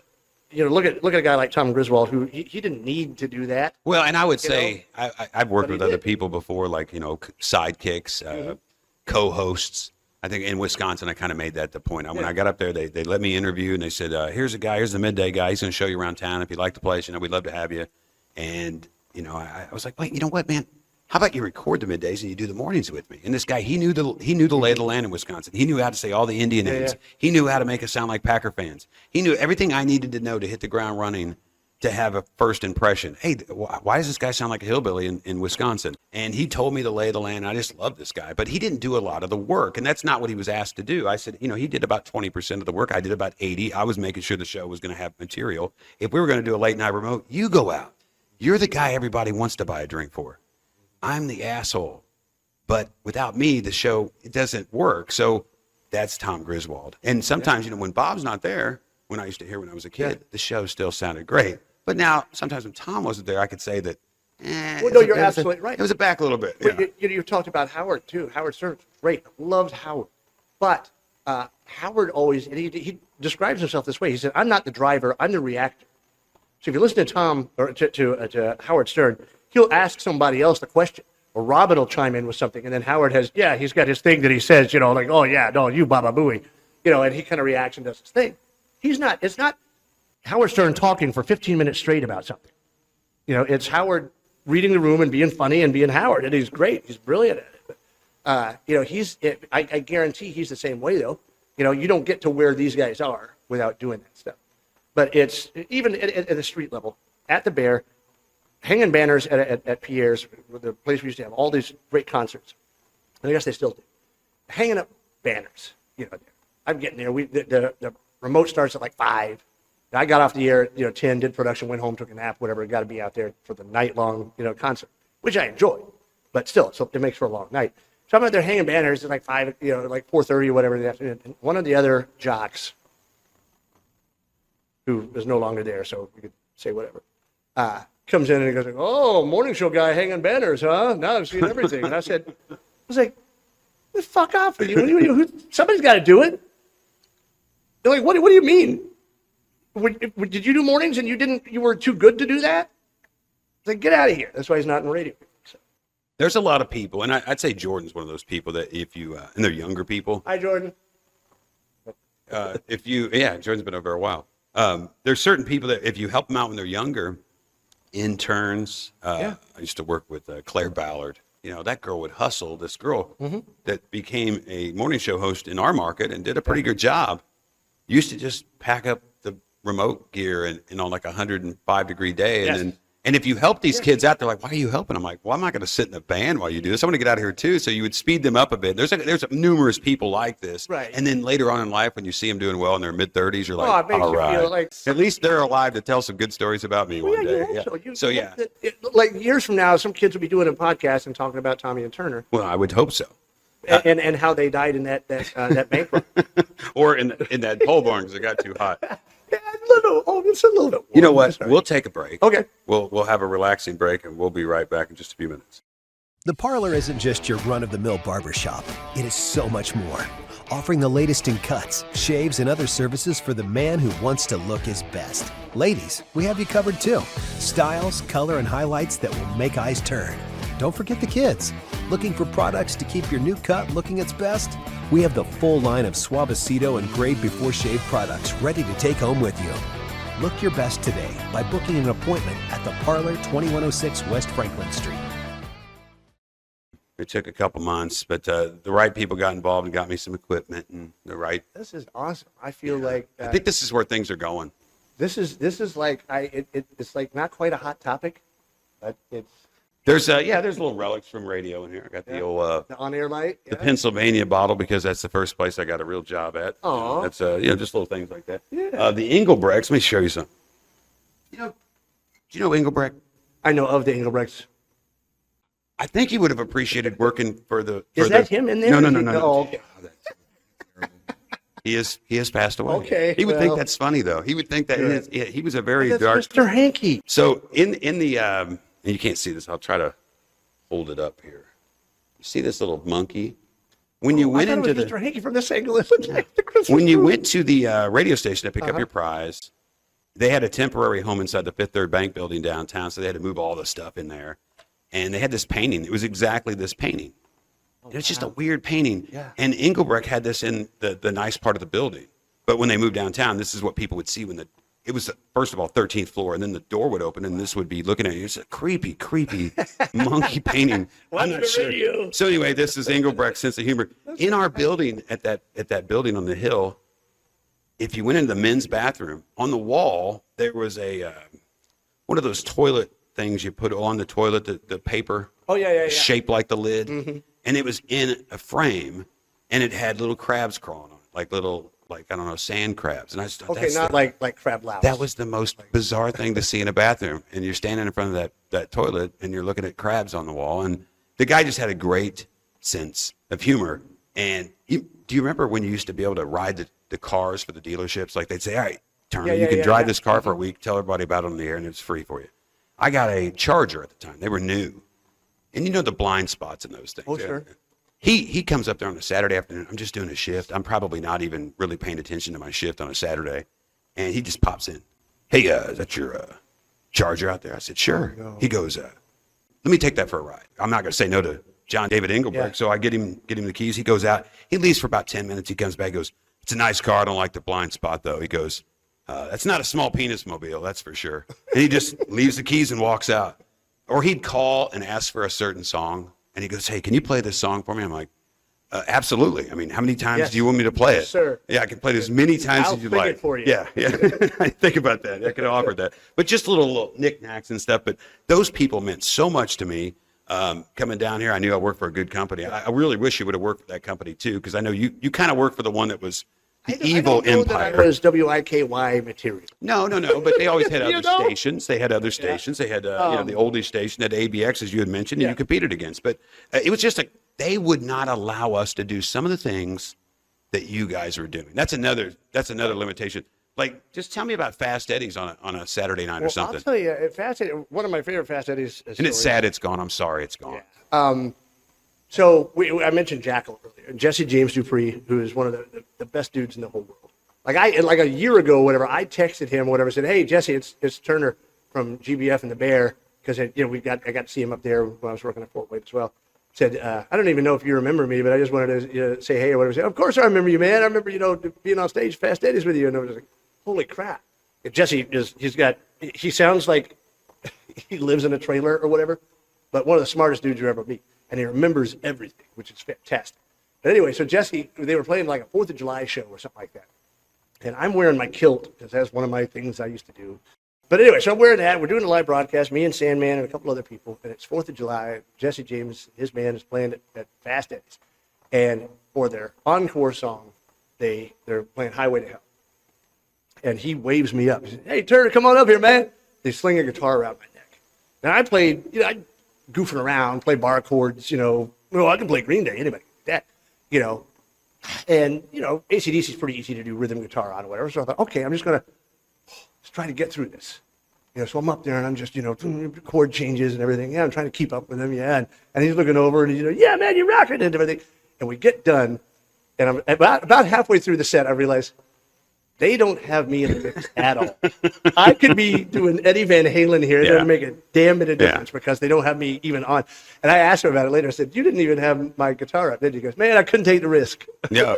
Speaker 2: look at a guy like Tom Griswold, who he didn't need to do that.
Speaker 1: Well, and I would say I've worked with other people before, like, sidekicks, co-hosts. I think in Wisconsin, I kind of made that the point. When I got up there, they let me interview, and they said, here's the midday guy. He's going to show you around town. If you like the place, we'd love to have you. And, I was like, wait, you know what, man? How about you record the middays and you do the mornings with me? And this guy, he knew the lay of the land in Wisconsin. He knew how to say all the Indian names. Yeah. He knew how to make us sound like Packer fans. He knew everything I needed to know to hit the ground running, to have a first impression. Hey, why does this guy sound like a hillbilly in Wisconsin? And he told me the lay of the land. I just love this guy. But he didn't do a lot of the work, and that's not what he was asked to do. I said, he did about 20% of the work. I did about 80. I was making sure the show was going to have material. If we were going to do a late night remote, you go out. You're the guy everybody wants to buy a drink for. I'm the asshole. But without me, the show, it doesn't work. So that's Tom Griswold. And sometimes, when Bob's not there, when I used to hear when I was a kid, the show still sounded great. But now, sometimes when Tom wasn't there, I could say that,
Speaker 2: well, no, you're absolutely right.
Speaker 1: It was back a little bit.
Speaker 2: You talked about Howard, too. Howard Stern, great. Loved Howard. But Howard always, and he describes himself this way. He said, I'm not the driver, I'm the reactor. So if you listen to Tom, or to Howard Stern, he'll ask somebody else the question. Or Robin will chime in with something, and then Howard he's got his thing that he says, like, oh, yeah, no, you Baba Booey. And he kind of reacts and does his thing. It's not Howard Stern talking for 15 minutes straight about something. It's Howard reading the room and being funny and being Howard, and he's great. He's brilliant at it. I guarantee he's the same way, though. You don't get to where these guys are without doing that stuff. But it's even at the street level, at the Bear, hanging banners at Pierre's, the place we used to have all these great concerts. And I guess they still do. Hanging up banners. I'm getting there. The remote starts at like 5. I got off the air at 10, did production, went home, took a nap, whatever. Got to be out there for the night-long concert, which I enjoy. But still, so it makes for a long night. So I'm out there hanging banners at like 5, like 4:30 or whatever in the afternoon. And one of the other jocks, who is no longer there, so we could say whatever, comes in and he goes, oh, morning show guy hanging banners, huh? Now I've seen everything. And I was like, fuck off with you. Somebody's got to do it. They're like, what do you mean? Did you do mornings and you were too good to do that? It's like, get out of here. That's why he's not in radio. So.
Speaker 1: There's a lot of people, and I'd say Jordan's one of those people that if you, and they're younger people.
Speaker 2: Hi, Jordan.
Speaker 1: Jordan's been over a while. There's certain people that if you help them out when they're younger, interns, I used to work with Claire Ballard. That girl would hustle. This girl that became a morning show host in our market and did a pretty good job, used to just pack up the remote gear and on like a 105-degree day. And if you help these kids out, they're like, why are you helping? I'm like, well, I'm not going to sit in the band while you do this. I want to get out of here too. So you would speed them up a bit. There's numerous people like this.
Speaker 2: Right.
Speaker 1: And then later on in life, when you see them doing well in their mid-30s, you're like,
Speaker 2: it makes
Speaker 1: all
Speaker 2: you
Speaker 1: right.
Speaker 2: feel like...
Speaker 1: At least they're alive to tell some good stories about me one day.
Speaker 2: Like years from now, some kids will be doing a podcast and talking about Tommy and Turner.
Speaker 1: Well, I would hope so.
Speaker 2: And how they died in that bank run.
Speaker 1: Or in that pole barn because it got too hot.
Speaker 2: It's a little bit warm.
Speaker 1: You know what? We'll take a break.
Speaker 2: Okay.
Speaker 1: We'll have a relaxing break, and we'll be right back in just a few minutes.
Speaker 3: The Parlor isn't just your run-of-the-mill barber shop. It is so much more. Offering the latest in cuts, shaves, and other services for the man who wants to look his best. Ladies, we have you covered too. Styles, color, and highlights that will make eyes turn. Don't forget the kids. Looking for products to keep your new cut looking its best? We have the full line of Suavecito and Grade Before Shave products ready to take home with you. Look your best today by booking an appointment at the Parlor, 2106 West Franklin Street.
Speaker 1: It took a couple months, but the right people got involved and got me some equipment and the right.
Speaker 2: This is awesome. I feel like
Speaker 1: I think this is where things are going.
Speaker 2: This is like it's like not quite a hot topic, but it's.
Speaker 1: There's little relics from radio in here. I got the old
Speaker 2: the on-air light,
Speaker 1: the Pennsylvania bottle because that's the first place I got a real job at.
Speaker 2: Oh,
Speaker 1: that's just little things like that.
Speaker 2: Yeah.
Speaker 1: The Engelbrecks. Let me show you something. Do you know Engelbrecht?
Speaker 2: I know of the Engelbrecks.
Speaker 1: I think he would have appreciated working for the.
Speaker 2: Is that him in there?
Speaker 1: No.
Speaker 2: Oh, okay.
Speaker 1: He has passed away.
Speaker 2: Okay,
Speaker 1: He would think
Speaker 2: well.
Speaker 1: that's funny though. He would think that he was a very
Speaker 2: That's
Speaker 1: dark.
Speaker 2: Mr. Hankey.
Speaker 1: So in the and you can't see this. I'll try to hold it up here. You see this little monkey? When you went
Speaker 2: I thought
Speaker 1: into
Speaker 2: it was
Speaker 1: the
Speaker 2: Mr. Hankey from this angle. It looked like the Christmas
Speaker 1: when you
Speaker 2: movie.
Speaker 1: went to the radio station to pick up your prize, they had a temporary home inside the Fifth Third Bank building downtown, so they had to move all the stuff in there. And they had this painting. It was exactly this painting. It was just a weird painting.
Speaker 2: Yeah.
Speaker 1: And Engelbrecht had this in the nice part of the building. But when they moved downtown, this is what people would see when it was, first of all, 13th floor, and then the door would open, and this would be looking at you. It's a creepy monkey painting. I'm not sure.
Speaker 2: Radio.
Speaker 1: So anyway, this is Engelbrecht's sense of humor. In our building, at that building on the hill, if you went into the men's bathroom, on the wall, there was a one of those toilet things you put on the toilet, the paper.
Speaker 2: Oh, yeah.
Speaker 1: Shaped like the lid. And it was in a frame, and it had little crabs crawling on it, like I don't know, sand crabs. And I just thought,
Speaker 2: Okay, not like crab louse.
Speaker 1: that was the most bizarre thing to see in a bathroom. And you're standing in front of that toilet, and you're looking at crabs on the wall. And the guy just had a great sense of humor. And do you remember when you used to be able to ride the cars for the dealerships? Like they'd say, all right, Turner, you can drive this car for a week, tell everybody about it on the air, and it's free for you. I got a Charger at the time. They were new. And you know the blind spots in those things.
Speaker 2: Oh, sure.
Speaker 1: He comes up there on a Saturday afternoon. I'm just doing a shift. I'm probably not even really paying attention to my shift on a Saturday. And he just pops in. Hey, is that your Charger out there? I said, sure.
Speaker 2: Oh, no.
Speaker 1: He goes, let me take that for a ride. I'm not going to say no to John David Engelbrecht.
Speaker 2: Yeah.
Speaker 1: So I get him the keys. He goes out. He leaves for about 10 minutes. He comes back, goes, it's a nice car. I don't like the blind spot, though. He goes, that's not a small penis mobile, that's for sure. And he just leaves the keys and walks out. Or he'd call and ask for a certain song. And he goes, hey, can you play this song for me? I'm like, absolutely. I mean, how many times
Speaker 2: Yes.
Speaker 1: do you want me to play it?
Speaker 2: Yes, sir.
Speaker 1: Yeah, I can play it as many times
Speaker 2: I'll
Speaker 1: as you
Speaker 2: sing
Speaker 1: like.
Speaker 2: it for you.
Speaker 1: Yeah. I think about that. I could have offered that. But just little knickknacks and stuff. But those people meant so much to me. Coming down here, I knew I worked for a good company. I really wish you would have worked for that company too, because I know you kind of worked for the one that was the evil
Speaker 2: I don't know
Speaker 1: empire.
Speaker 2: that I was WIKY material.
Speaker 1: No. But they always had
Speaker 2: You
Speaker 1: other
Speaker 2: know?
Speaker 1: stations. They had other stations. They had the oldies station at ABX, as you had mentioned, and you competed against. But it was just they would not allow us to do some of the things that you guys were doing. That's another limitation. Like, just tell me about Fast Eddie's on a Saturday night or something.
Speaker 2: I'll tell you, one of my favorite Fast Eddie's.
Speaker 1: And it's sad it's gone. I'm sorry it's gone.
Speaker 2: Yeah. So I mentioned Jackal earlier. Jesse James Dupree, who is one of the best dudes in the whole world. Like a year ago, whatever, I texted him, whatever, said, "Hey Jesse, it's Turner from GBF and the Bear," because I got to see him up there when I was working at Fort Wayne as well. Said, I don't even know if you remember me, but I just wanted to say hey or whatever. Said, of course I remember you, man. I remember being on stage Fast Eddie's with you, and I was like, holy crap! Jesse he sounds like he lives in a trailer or whatever, but one of the smartest dudes you ever meet. And he remembers everything, which is fantastic. But anyway, so Jesse, they were playing like a 4th of July show or something like that. And I'm wearing my kilt because that's one of my things I used to do. But anyway, so I'm wearing that. We're doing a live broadcast, me and Sandman and a couple other people. And it's 4th of July. Jesse James, his band, is playing at Fast Eddie's. And for their encore song, they're playing Highway to Hell. And he waves me up. He said, hey, Turner, come on up here, man. They sling a guitar around my neck. And I played, I goofing around, play bar chords, I can play Green Day, anybody that, and, AC/DC is pretty easy to do rhythm guitar on or whatever. So I thought, okay, I'm just going to try to get through this. So I'm up there and I'm just, chord changes and everything. Yeah, I'm trying to keep up with him. Yeah. And he's looking over and he's, yeah, man, you're rocking and everything. And we get done. And I'm about halfway through the set, I realize they don't have me in the mix at all. I could be doing Eddie Van Halen here. It doesn't make a damn bit of difference because they don't have me even on. And I asked him about it later. I said, you didn't even have my guitar up, did you? He goes, man, I couldn't take the risk.
Speaker 1: No.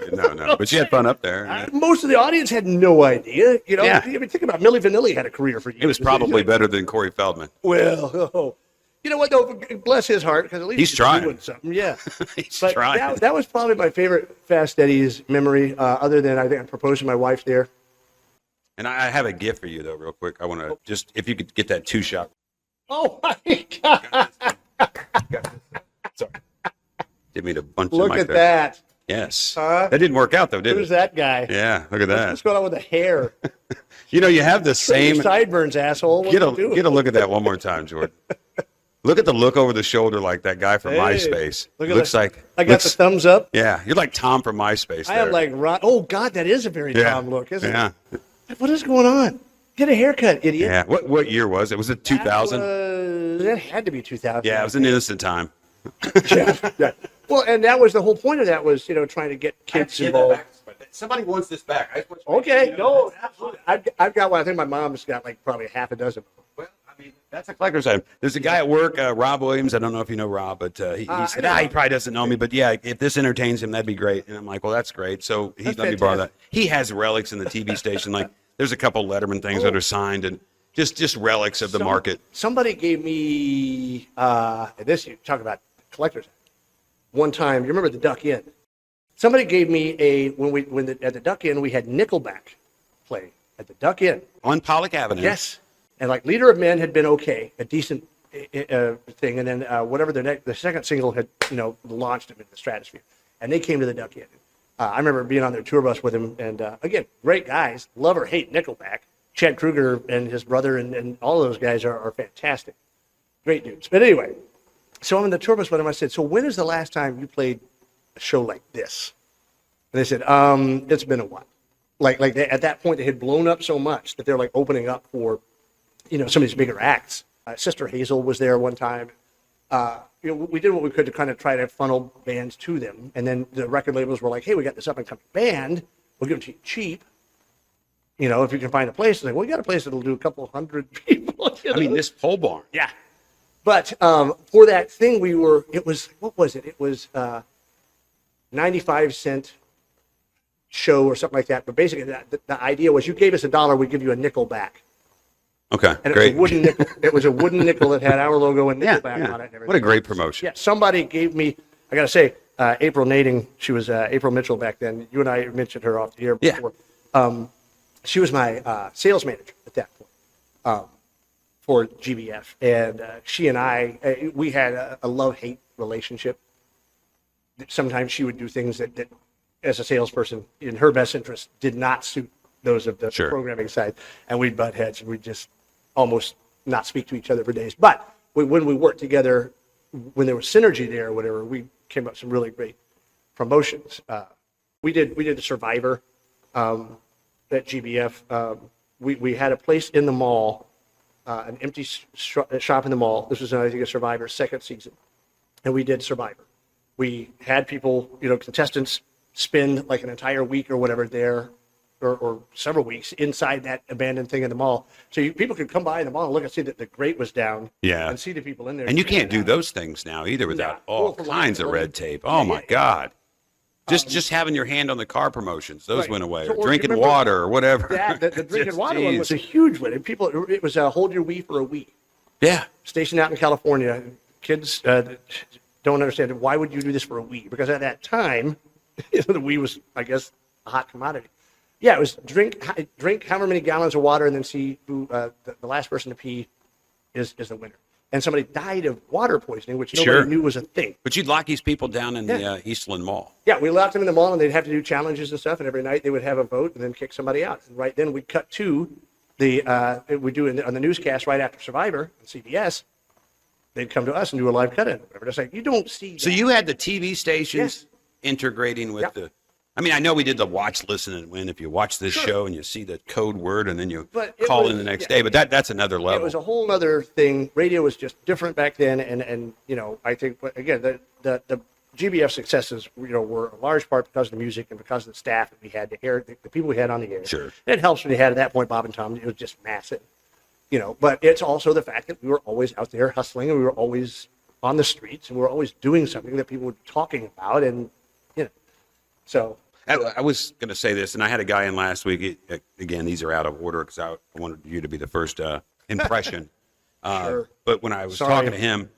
Speaker 1: But you had fun up there.
Speaker 2: Most of the audience had no idea. I mean, think about Milli Vanilli had a career for years.
Speaker 1: It was probably better than Corey Feldman.
Speaker 2: Well, you know what, though? Bless his heart, because at least
Speaker 1: He's trying.
Speaker 2: doing something. Yeah.
Speaker 1: He's
Speaker 2: but
Speaker 1: trying.
Speaker 2: That was probably my favorite Fast Eddie's memory, other than I think I proposed to my wife there.
Speaker 1: And I have a gift for you, though, real quick. I want to just, if you could get that 2-shot.
Speaker 2: Oh, my God.
Speaker 1: Sorry. Didn't mean to bunch
Speaker 2: Look
Speaker 1: the mic
Speaker 2: at
Speaker 1: there.
Speaker 2: that.
Speaker 1: Yes.
Speaker 2: Huh?
Speaker 1: That didn't work out, though, did
Speaker 2: Who's
Speaker 1: it?
Speaker 2: that guy?
Speaker 1: Yeah, look at that.
Speaker 2: What's going on with the hair?
Speaker 1: You have the
Speaker 2: Same
Speaker 1: same.
Speaker 2: sideburns, asshole. What
Speaker 1: Get
Speaker 2: are you doing?
Speaker 1: a look at that one more time, Jordan. Look at the look over the shoulder like that guy from
Speaker 2: Hey,
Speaker 1: MySpace.
Speaker 2: look at
Speaker 1: Looks
Speaker 2: that.
Speaker 1: like
Speaker 2: I got the thumbs up.
Speaker 1: Yeah, you're like Tom from MySpace.
Speaker 2: I am
Speaker 1: there.
Speaker 2: like Ron. Oh God, that is a very
Speaker 1: Yeah.
Speaker 2: Tom look, isn't
Speaker 1: Yeah.
Speaker 2: it? What is going on? Get a haircut, idiot.
Speaker 1: Yeah. What year was it? Was it 2000?
Speaker 2: That had to be 2000.
Speaker 1: Yeah, it was an innocent time.
Speaker 2: Yeah. Well, and that was the whole point of that was, trying to get kids involved.
Speaker 1: Somebody wants this back.
Speaker 2: Okay, no, absolutely. I've got one. I think my mom's got like probably half a dozen.
Speaker 1: Well, I mean, that's a collector's item. There's a guy at work, Rob Williams. I don't know if you know Rob, but he said, he probably doesn't know me, but yeah, if this entertains him, that'd be great. And I'm like, well, that's great. So he
Speaker 2: That's
Speaker 1: let me borrow that.
Speaker 2: fantastic.
Speaker 1: He has relics in the TV station. Like there's a couple Letterman things that are signed and just relics of the market.
Speaker 2: Somebody gave me this. You talk about collectors. One time, you remember the Duck Inn? Somebody gave me at the Duck Inn we had Nickelback play at the Duck Inn.
Speaker 1: On Pollock Avenue.
Speaker 2: Yes, and like Leader of Men had been okay, a decent thing, and then whatever the second single had launched them into the stratosphere, and they came to the Duck Inn. I remember being on their tour bus with him, and again, great guys, love or hate Nickelback. Chad Kruger and his brother and all of those guys are fantastic, great dudes. But anyway, so I'm in the tour bus with him. I said, "So when is the last time you played a show like this?" And they said, "It's been a while." At that point, they had blown up so much that they're like opening up for, some of these bigger acts. Sister Hazel was there one time. We did what we could to kind of try to funnel bands to them, and then the record labels were like, "Hey, we got this up and coming band. We'll give it to you cheap. If you can find a place." It's like, "Well, we got a place that'll do a couple hundred people."
Speaker 1: I mean, this pole barn.
Speaker 2: Yeah. But for that thing, it was 95-cent show or something like that. But basically, the idea was you gave us $1, we give you a nickel back.
Speaker 1: Okay,
Speaker 2: And
Speaker 1: great.
Speaker 2: it was a wooden nickel. It was a wooden nickel that had our logo and Nickelback
Speaker 1: yeah.
Speaker 2: on it. And everything.
Speaker 1: What a great promotion.
Speaker 2: Yeah, somebody gave me, I got to say, April Nading, she was April Mitchell back then. You and I mentioned her off the air before.
Speaker 1: Yeah.
Speaker 2: She was my sales manager at that point. For GBF, and she and I, we had a love-hate relationship. Sometimes she would do things that, as a salesperson, in her best interest, did not suit those of the programming side, and we'd butt heads, and we'd just almost not speak to each other for days. But when we worked together, when there was synergy there or whatever, we came up with some really great promotions. We did the Survivor at GBF. We had a place in the mall. An empty shop in the mall. This was, I think, a Survivor second season. And we did Survivor. We had people, contestants spend like an entire week or whatever there, or several weeks inside that abandoned thing in the mall. So people could come by in the mall and look and see that the grate was down.
Speaker 1: Yeah.
Speaker 2: And see the people in there.
Speaker 1: And you can't do those things now either without all
Speaker 2: Well,
Speaker 1: kinds of red tape. Oh, my God. Just having your hand on the car promotions, those went away.
Speaker 2: So,
Speaker 1: Or
Speaker 2: or
Speaker 1: drinking
Speaker 2: remember
Speaker 1: water or whatever.
Speaker 2: The drinking
Speaker 1: Just,
Speaker 2: water one was a huge one. And it was hold your wee for a week.
Speaker 1: Yeah.
Speaker 2: Stationed out in California, kids don't understand why would you do this for a Wii? Because at that time, the Wii was, I guess, a hot commodity. Yeah, it was drink however many gallons of water and then see who the last person to pee is the winner. And somebody died of water poisoning, which nobody knew was a thing.
Speaker 1: But you'd lock these people down in the Eastland Mall.
Speaker 2: Yeah, we locked them in the mall, and they'd have to do challenges and stuff. And every night they would have a vote and then kick somebody out. And right then we'd cut to we do on the newscast right after Survivor on CBS. They'd come to us and do a live cut-in. Whatever. Just like you don't see.
Speaker 1: So you had the TV stations integrating with the. I mean, I know we did the watch, listen, and win. If you watch this show and you see the code word and then you call in the next day, but that's another level.
Speaker 2: It was a whole other thing. Radio was just different back then, and I think again the GBF successes were a large part because of the music and because of the staff that we had, the air, the people we had on the air.
Speaker 1: Sure,
Speaker 2: it helps when you had at that point Bob and Tom. It was just massive, But it's also the fact that we were always out there hustling, and we were always on the streets, and we were always doing something that people were talking about, and so.
Speaker 1: I was going to say this, and I had a guy in last week. Again, these are out of order because I wanted you to be the first impression. But when I was talking to him,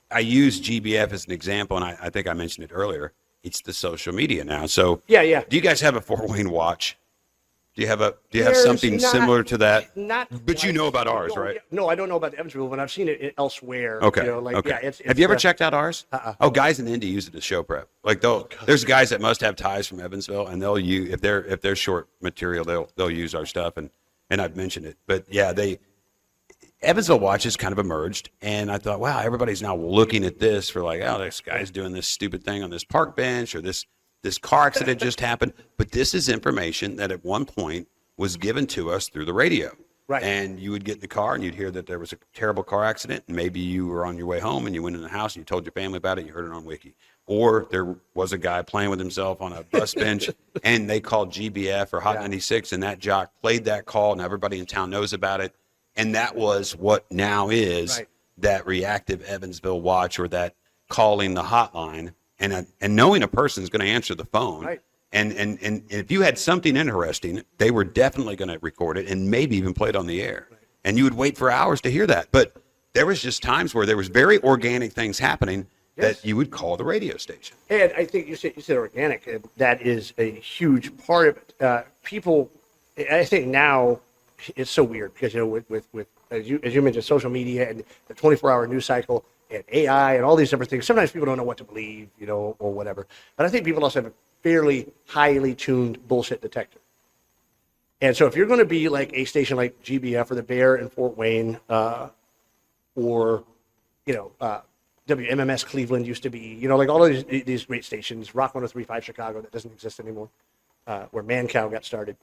Speaker 1: I used GBF as an example, and I think I mentioned it earlier. It's the social media now. So
Speaker 2: yeah. Do
Speaker 1: you guys have a Fort Wayne watch? Do you have something similar to that? But you know about ours, right?
Speaker 2: No, I don't know about the Evansville, but I've seen it elsewhere.
Speaker 1: Okay. Have you ever checked out ours? Oh, guys in Indy use it as show prep. Like there's guys that must have ties from Evansville, and they'll use if they're short material, they'll use our stuff, and I've mentioned it. But yeah, Evansville Watch has kind of emerged, and I thought, wow, everybody's now looking at this for like, oh, this guy's doing this stupid thing on this park bench, or this car accident just happened. But this is information that at one point was given to us through the radio.
Speaker 2: Right.
Speaker 1: And you would get in the car and you'd hear that there was a terrible car accident, and maybe you were on your way home and you went in the house and you told your family about it, you heard it on Wiki. Or there was a guy playing with himself on a bus bench and they called GBF or Hot 96, and that jock played that call and everybody in town knows about it. And that was what now is that reactive Evansville Watch, or that calling the hotline and knowing a person's going to answer the phone.
Speaker 2: Right.
Speaker 1: And if you had something interesting, they were definitely going to record it and maybe even play it on the air. Right. And you would wait for hours to hear that. But there was just times where there was very organic things happening that you would call the radio station.
Speaker 2: And I think you said organic, and that is a huge part of it. People, I think now it's so weird because, with as you mentioned, social media and the 24-hour news cycle and AI and all these different things, sometimes people don't know what to believe, or whatever. But I think people also have a fairly highly tuned bullshit detector. And so if you're going to be like a station like GBF or the Bear in Fort Wayne, or, WMMS Cleveland used to be, like all of these great stations, Rock 103.5 Chicago that doesn't exist anymore, where Mancow got started.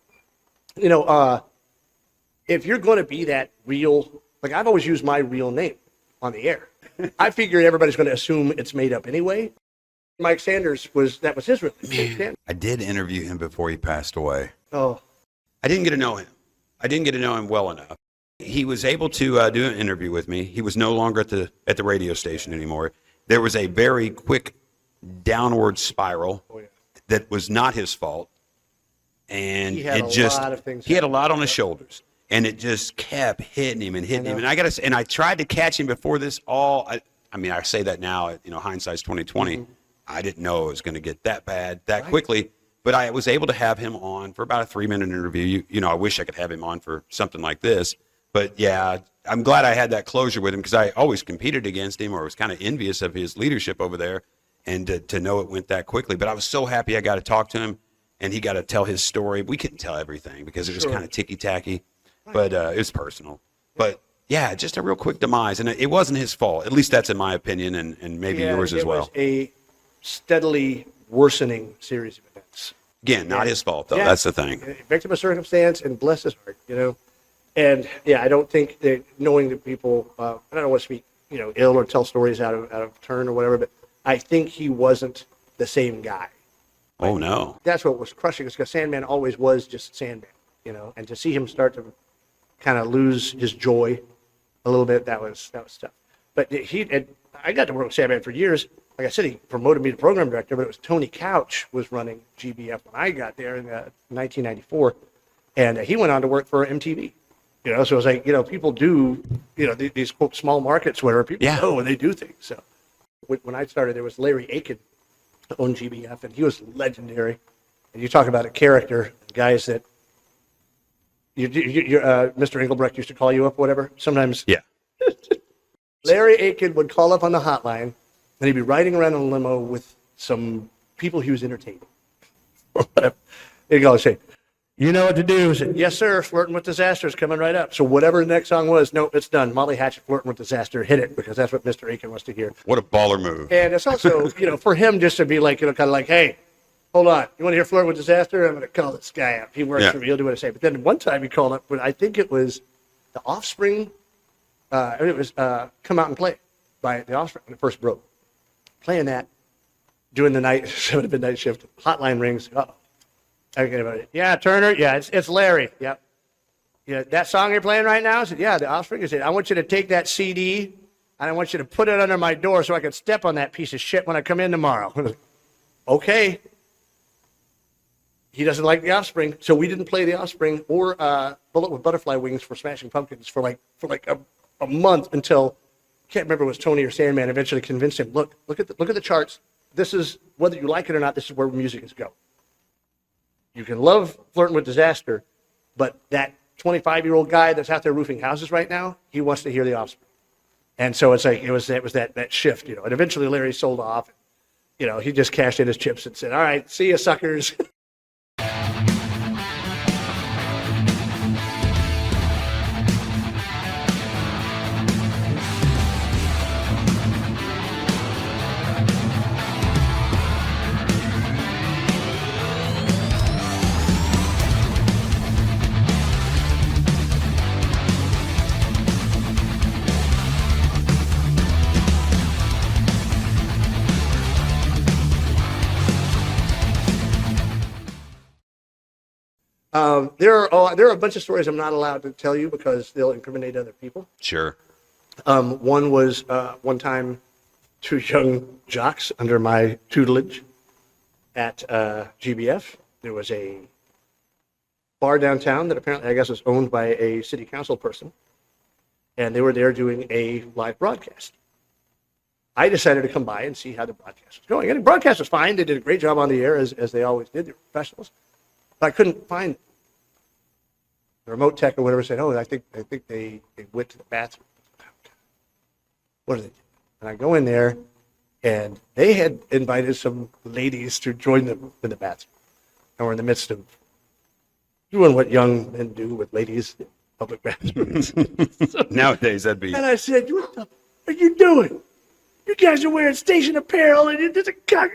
Speaker 2: If you're going to be that real, like I've always used my real name on the air. I figure everybody's going to assume it's made up anyway. Mike Sanders was his real name.
Speaker 1: I did interview him before he passed away.
Speaker 2: Oh.
Speaker 1: I didn't get to know him. I didn't get to know him well enough. He was able to do an interview with me. He was no longer at the radio station anymore. There was a very quick downward spiral that was not his fault, and he had a lot on his shoulders, and it just kept hitting him and hitting him. And I tried to catch him before this all. I say that now. Hindsight's 2020. Mm-hmm. I didn't know it was going to get that bad that quickly. But I was able to have him on for about a 3-minute interview. I wish I could have him on for something like this. But, yeah, I'm glad I had that closure with him, because I always competed against him, or was kind of envious of his leadership over there, and to know it went that quickly. But I was so happy I got to talk to him, and he got to tell his story. We couldn't tell everything because it was kind of ticky-tacky, but it was personal. But, yeah, just a real quick demise. And it wasn't his fault. At least that's in my opinion, and maybe yours as well.
Speaker 2: It was a steadily worsening series of events.
Speaker 1: Again, not his fault, though. That's the thing.
Speaker 2: Victim of circumstance, and bless his heart, And, I don't think that knowing that people, I don't want to speak, ill or tell stories out of turn or whatever, but I think he wasn't the same guy.
Speaker 1: Oh, no.
Speaker 2: That's what was crushing us, because Sandman always was just Sandman, and to see him start to kind of lose his joy a little bit, that was tough. But I got to work with Sandman for years. Like I said, he promoted me to program director, but it was Tony Couch was running GBF when I got there in 1994, and he went on to work for MTV. So it was like, people do, these quote small markets where people go and they do things. So when I started, there was Larry Aiken who owned GBF, and he was legendary. And you talk about a character, guys that Mr. Engelbrecht used to call you up, whatever. Sometimes. Yeah. Larry Aiken would call up on the hotline, and he'd be riding around in a limo with some people he was entertaining. He'd go and say, "You know what to do." I said, "Yes, sir. Flirting with Disaster is coming right up." So whatever the next song was, no, it's done. Molly Hatchet, Flirting with Disaster, hit it, because that's what Mr. Aiken wants to hear.
Speaker 1: What a baller move.
Speaker 2: And it's also, for him just to be like, kind of like, "Hey, hold on. You want to hear Flirting with Disaster? I'm going to call this guy up. He works for me. He'll do what I say." But then one time he called up, but I think it was The Offspring. It was Come Out and Play by The Offspring when it first broke. Playing that, doing the night, 7 to midnight shift, hotline rings. Uh-oh. Okay, yeah, Turner. Yeah, it's Larry. Yep. Yeah, that song you're playing right now? I said, yeah, The Offspring. I said, I want you to take that CD and I want you to put it under my door so I can step on that piece of shit when I come in tomorrow. Okay. He doesn't like The Offspring, so we didn't play The Offspring or Bullet with Butterfly Wings for Smashing Pumpkins for like a month, until I can't remember if it was Tony or Sandman eventually convinced him. Look at the charts. This is, whether you like it or not, this is where music is going. You can love Flirting with Disaster, but that 25-year-old guy that's out there roofing houses right now, he wants to hear The Offspring. And so it's like it was that shift, And eventually Larry sold off. He just cashed in his chips and said, "All right, see you, suckers." There are a bunch of stories I'm not allowed to tell you because they'll incriminate other people.
Speaker 1: Sure.
Speaker 2: One was one time 2 young jocks under my tutelage at GBF. There was a bar downtown that apparently, I guess, was owned by a city council person, and they were there doing a live broadcast. I decided to come by and see how the broadcast was going. And the broadcast was fine. They did a great job on the air, as they always did. They were professionals. But I couldn't find the remote tech or whatever said, oh, I think they went to the bathroom. What are they doing? And I go in there, and they had invited some ladies to join them in the bathroom. And we're in the midst of doing what young men do with ladies in public bathrooms.
Speaker 1: Nowadays, that'd be.
Speaker 2: And I said, what the are you doing? You guys are wearing station apparel, and there's a cock.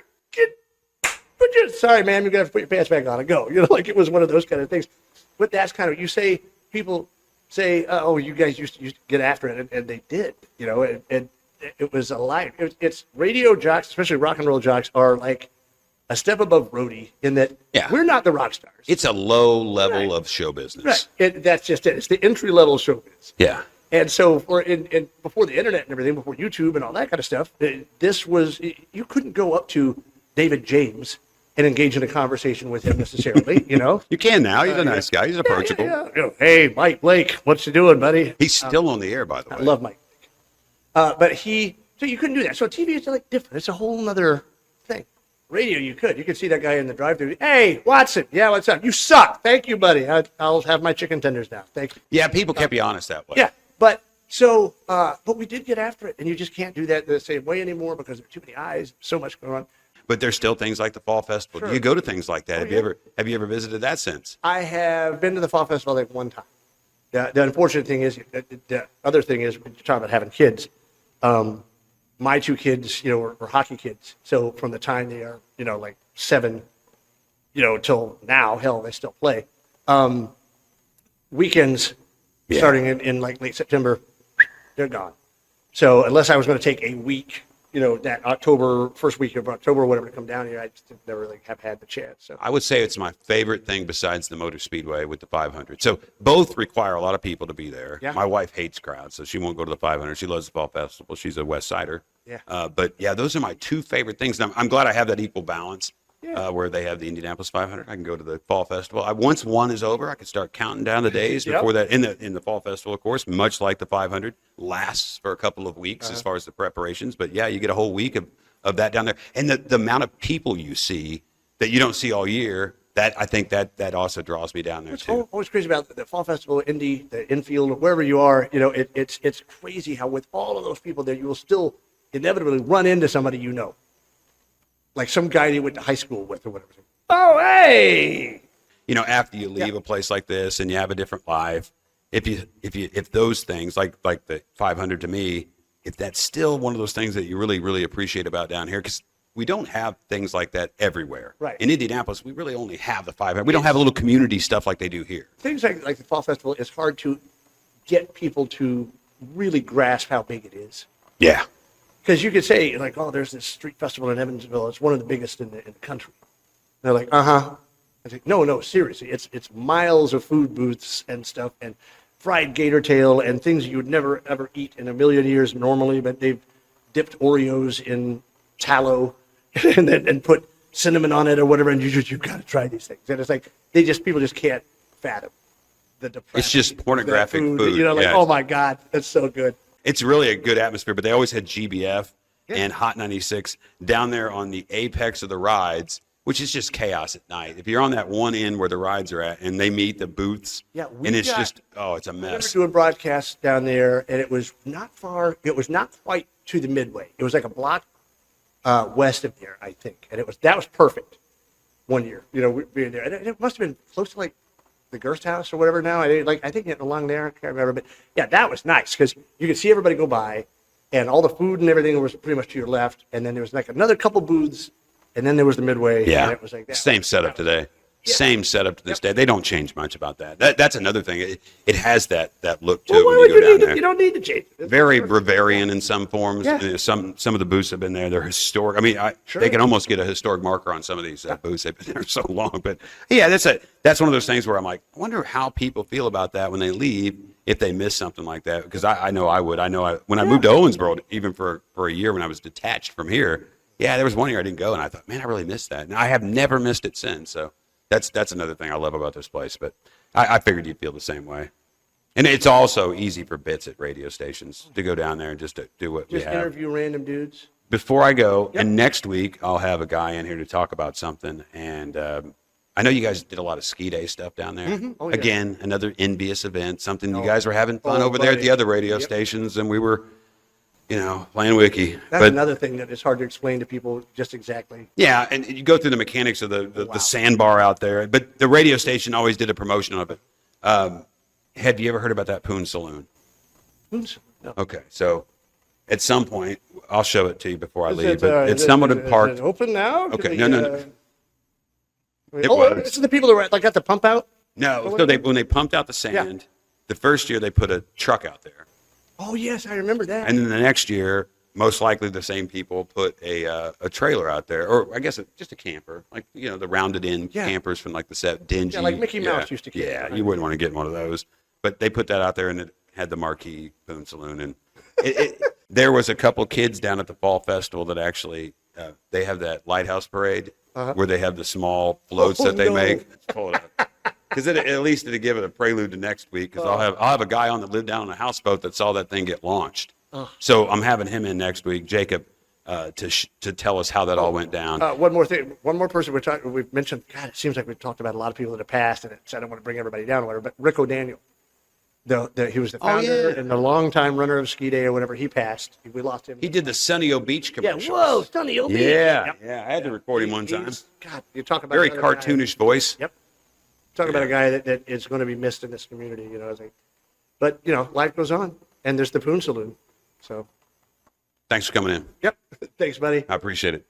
Speaker 2: Sorry, ma'am, you're going to have to put your pants back on and go. You know, like it was one of those kind of things. But that's kind of, people say, oh, you guys used to get after it, and they did, you know, and it was a lie. It's radio jocks, especially rock and roll jocks, are like a step above roadie in that we're not the rock stars.
Speaker 1: It's a low level of show business.
Speaker 2: Right. That's just it. It's the entry level show business.
Speaker 1: Yeah.
Speaker 2: And so, before the internet and everything, before YouTube and all that kind of stuff, you couldn't go up to David James and engage in a conversation with him necessarily, you know?
Speaker 1: You can now. He's a nice guy. He's approachable.
Speaker 2: Yeah. You know, hey, Mike Blake, what you doing, buddy?
Speaker 1: He's still on the air, by the way.
Speaker 2: I love Mike Blake. But so you couldn't do that. So TV is like different. It's a whole other thing. Radio, you could see that guy in the drive-thru. Hey, Watson. Yeah, what's up? You suck. Thank you, buddy. I'll have my chicken tenders now. Thank you.
Speaker 1: Yeah, people kept you honest that way.
Speaker 2: Yeah, but we did get after it, and you just can't do that the same way anymore because there are too many eyes, so much going on.
Speaker 1: But there's still things like the Fall Festival.
Speaker 2: Sure.
Speaker 1: You go to things like that.
Speaker 2: Oh,
Speaker 1: Have you ever visited that since?
Speaker 2: I have been to the Fall Festival like one time. The unfortunate thing is, the other thing is, when you're talking about having kids, my 2 kids, you know, were hockey kids. So from the time they are, you know, like 7, you know, till now, hell, they still play. Weekends, starting in like late September, they're gone. So unless I was going to take a week, you know, that first week of October or whatever to come down here, I just never really have had the chance. So
Speaker 1: I would say it's my favorite thing besides the Motor Speedway with the 500. So both require a lot of people to be there.
Speaker 2: Yeah.
Speaker 1: My wife hates crowds, so she won't go to the 500. She loves the Fall Festival. She's a West Sider.
Speaker 2: Yeah.
Speaker 1: But yeah, those are my 2 favorite things. And I'm glad I have that equal balance.
Speaker 2: Yeah.
Speaker 1: Where they have the Indianapolis 500, I can go to the Fall Festival. Once one is over, I can start counting down the days before that. In the Fall Festival, of course, much like the 500, lasts for a couple of weeks as far as the preparations. But yeah, you get a whole week of that down there, and the amount of people you see that you don't see all year. That I think that also draws me down there too.
Speaker 2: What's always crazy about the Fall Festival, Indy, the infield, or wherever you are, you know, it's crazy how with all of those people there, you will still inevitably run into somebody you know. Like some guy you went to high school with or whatever. Oh, hey!
Speaker 1: You know, after you leave a place like this and you have a different life, if those things like the 500 to me, if that's still one of those things that you really, really appreciate about down here, because we don't have things like that everywhere.
Speaker 2: Right.
Speaker 1: In Indianapolis, we really only have the 500. We don't have a little community stuff like they do here.
Speaker 2: Things like the Fall Festival, it's hard to get people to really grasp how big it is.
Speaker 1: Yeah.
Speaker 2: Because you could say, like, oh, there's this street festival in Evansville. It's one of the biggest in the country. And they're like, I say, no, seriously. It's miles of food booths and stuff and fried gator tail and things you would never, ever eat in a million years normally, but they've dipped Oreos in tallow and put cinnamon on it or whatever, and you've got to try these things. And it's like, people just can't fathom the depression.
Speaker 1: It's just pornographic food.
Speaker 2: You know, like, oh, my God, that's so good.
Speaker 1: It's really a good atmosphere, but they always had GBF and Hot 96 down there on the apex of the rides, which is just chaos at night. If you're on that one end where the rides are at and they meet the booths, and it's it's a mess.
Speaker 2: I remember doing broadcasts down there, and it was not far. It was not quite to the Midway. It was like a block west of there, I think, and that was perfect one year. You know, being there, and it must have been close to like the Gerst House or whatever now. I think along there, I can't remember. But yeah, that was nice because you could see everybody go by and all the food and everything was pretty much to your left. And then there was like another couple booths and then there was the Midway.
Speaker 1: Yeah.
Speaker 2: And it was like that.
Speaker 1: Same setup today. Same setup to this day. They don't change much about that. That's another thing. It has that look to
Speaker 2: Well,
Speaker 1: it
Speaker 2: why
Speaker 1: when
Speaker 2: would
Speaker 1: you go
Speaker 2: you
Speaker 1: down
Speaker 2: need
Speaker 1: there.
Speaker 2: it? You don't need to change it. It's
Speaker 1: Very
Speaker 2: perfect.
Speaker 1: Bavarian in some forms.
Speaker 2: Yeah.
Speaker 1: You know, some of the booths have been there. They're historic. I mean,
Speaker 2: Sure.
Speaker 1: they can almost get a historic marker on some of these booths. They've been there so long. But yeah, that's one of those things where I'm like, I wonder how people feel about that when they leave if they miss something like that. Because I know I would. When I moved to Owensboro, even for a year when I was detached from here, yeah, there was one year I didn't go, and I thought, man, I really missed that. And I have never missed it since. So that's another thing I love about this place. But I figured you'd feel the same way. And it's also easy for bits at radio stations to go down there and just to do what we
Speaker 2: Just
Speaker 1: have.
Speaker 2: interview random dudes.
Speaker 1: Before I go,
Speaker 2: Yep.
Speaker 1: and next week I'll have a guy in here to talk about something. And I know you guys did a lot of ski day stuff down there.
Speaker 2: Oh, yeah.
Speaker 1: Again, another envious event, something you guys were having fun
Speaker 2: Oh,
Speaker 1: over there at
Speaker 2: buddy.
Speaker 1: the other radio
Speaker 2: Yep.
Speaker 1: stations, and we were, playing wiki.
Speaker 2: That's
Speaker 1: But
Speaker 2: another thing that is hard to explain to people just exactly.
Speaker 1: yeah, and you go through the mechanics of the sandbar out there. But the radio station always did a promotion of it. Have you ever heard about that Poon Saloon?
Speaker 2: No.
Speaker 1: Okay, so at some point, I'll show it to you before I
Speaker 2: Is
Speaker 1: leave.
Speaker 2: it,
Speaker 1: But it's
Speaker 2: is it-
Speaker 1: somewhat
Speaker 2: is it
Speaker 1: parked.
Speaker 2: open now?
Speaker 1: Okay,
Speaker 2: Can
Speaker 1: no,
Speaker 2: we,
Speaker 1: no, no. It
Speaker 2: oh,
Speaker 1: was.
Speaker 2: this is the people that were like got the pump out.
Speaker 1: No, so when they pumped out the sand, the first year they put a truck out there,
Speaker 2: Oh yes, I remember that.
Speaker 1: and then the next year, most likely the same people put a trailer out there, or I guess just a camper, like the rounded in
Speaker 2: Yeah.
Speaker 1: campers from like the set dingy.
Speaker 2: Yeah, like Mickey Mouse used to camp,
Speaker 1: Yeah,
Speaker 2: right?
Speaker 1: you wouldn't want to get in one of those, but they put that out there, and it had the marquee Poon Saloon, and there was a couple kids down at the fall festival that actually they have that lighthouse parade where they have the small floats
Speaker 2: Oh,
Speaker 1: that they
Speaker 2: no.
Speaker 1: make. Let's pull it up. Because at least to give it a prelude to next week, because I'll have a guy on that lived down on a houseboat that saw that thing get launched. So I'm having him in next week, Jacob, to tell us how that all went down.
Speaker 2: One more thing, one more person we've mentioned. God, it seems like we've talked about a lot of people that have passed, and I don't want to bring everybody down or whatever. But Rick O'Daniel, he was the founder and the longtime runner of Ski Day or whatever. He passed. We lost him.
Speaker 1: He did the Sunny O Beach
Speaker 2: Yeah.
Speaker 1: commercials.
Speaker 2: Whoa, Sunny O Beach.
Speaker 1: Yeah,
Speaker 2: Yep.
Speaker 1: yeah. I had to record him one time.
Speaker 2: God, you talk about
Speaker 1: Very
Speaker 2: another guy-
Speaker 1: cartoonish voice.
Speaker 2: Yep. Talk about a guy that is going to be missed in this community, But, life goes on. And there's the Poon Saloon. So,
Speaker 1: Thanks for coming in.
Speaker 2: yep. Thanks, buddy.
Speaker 1: I appreciate it.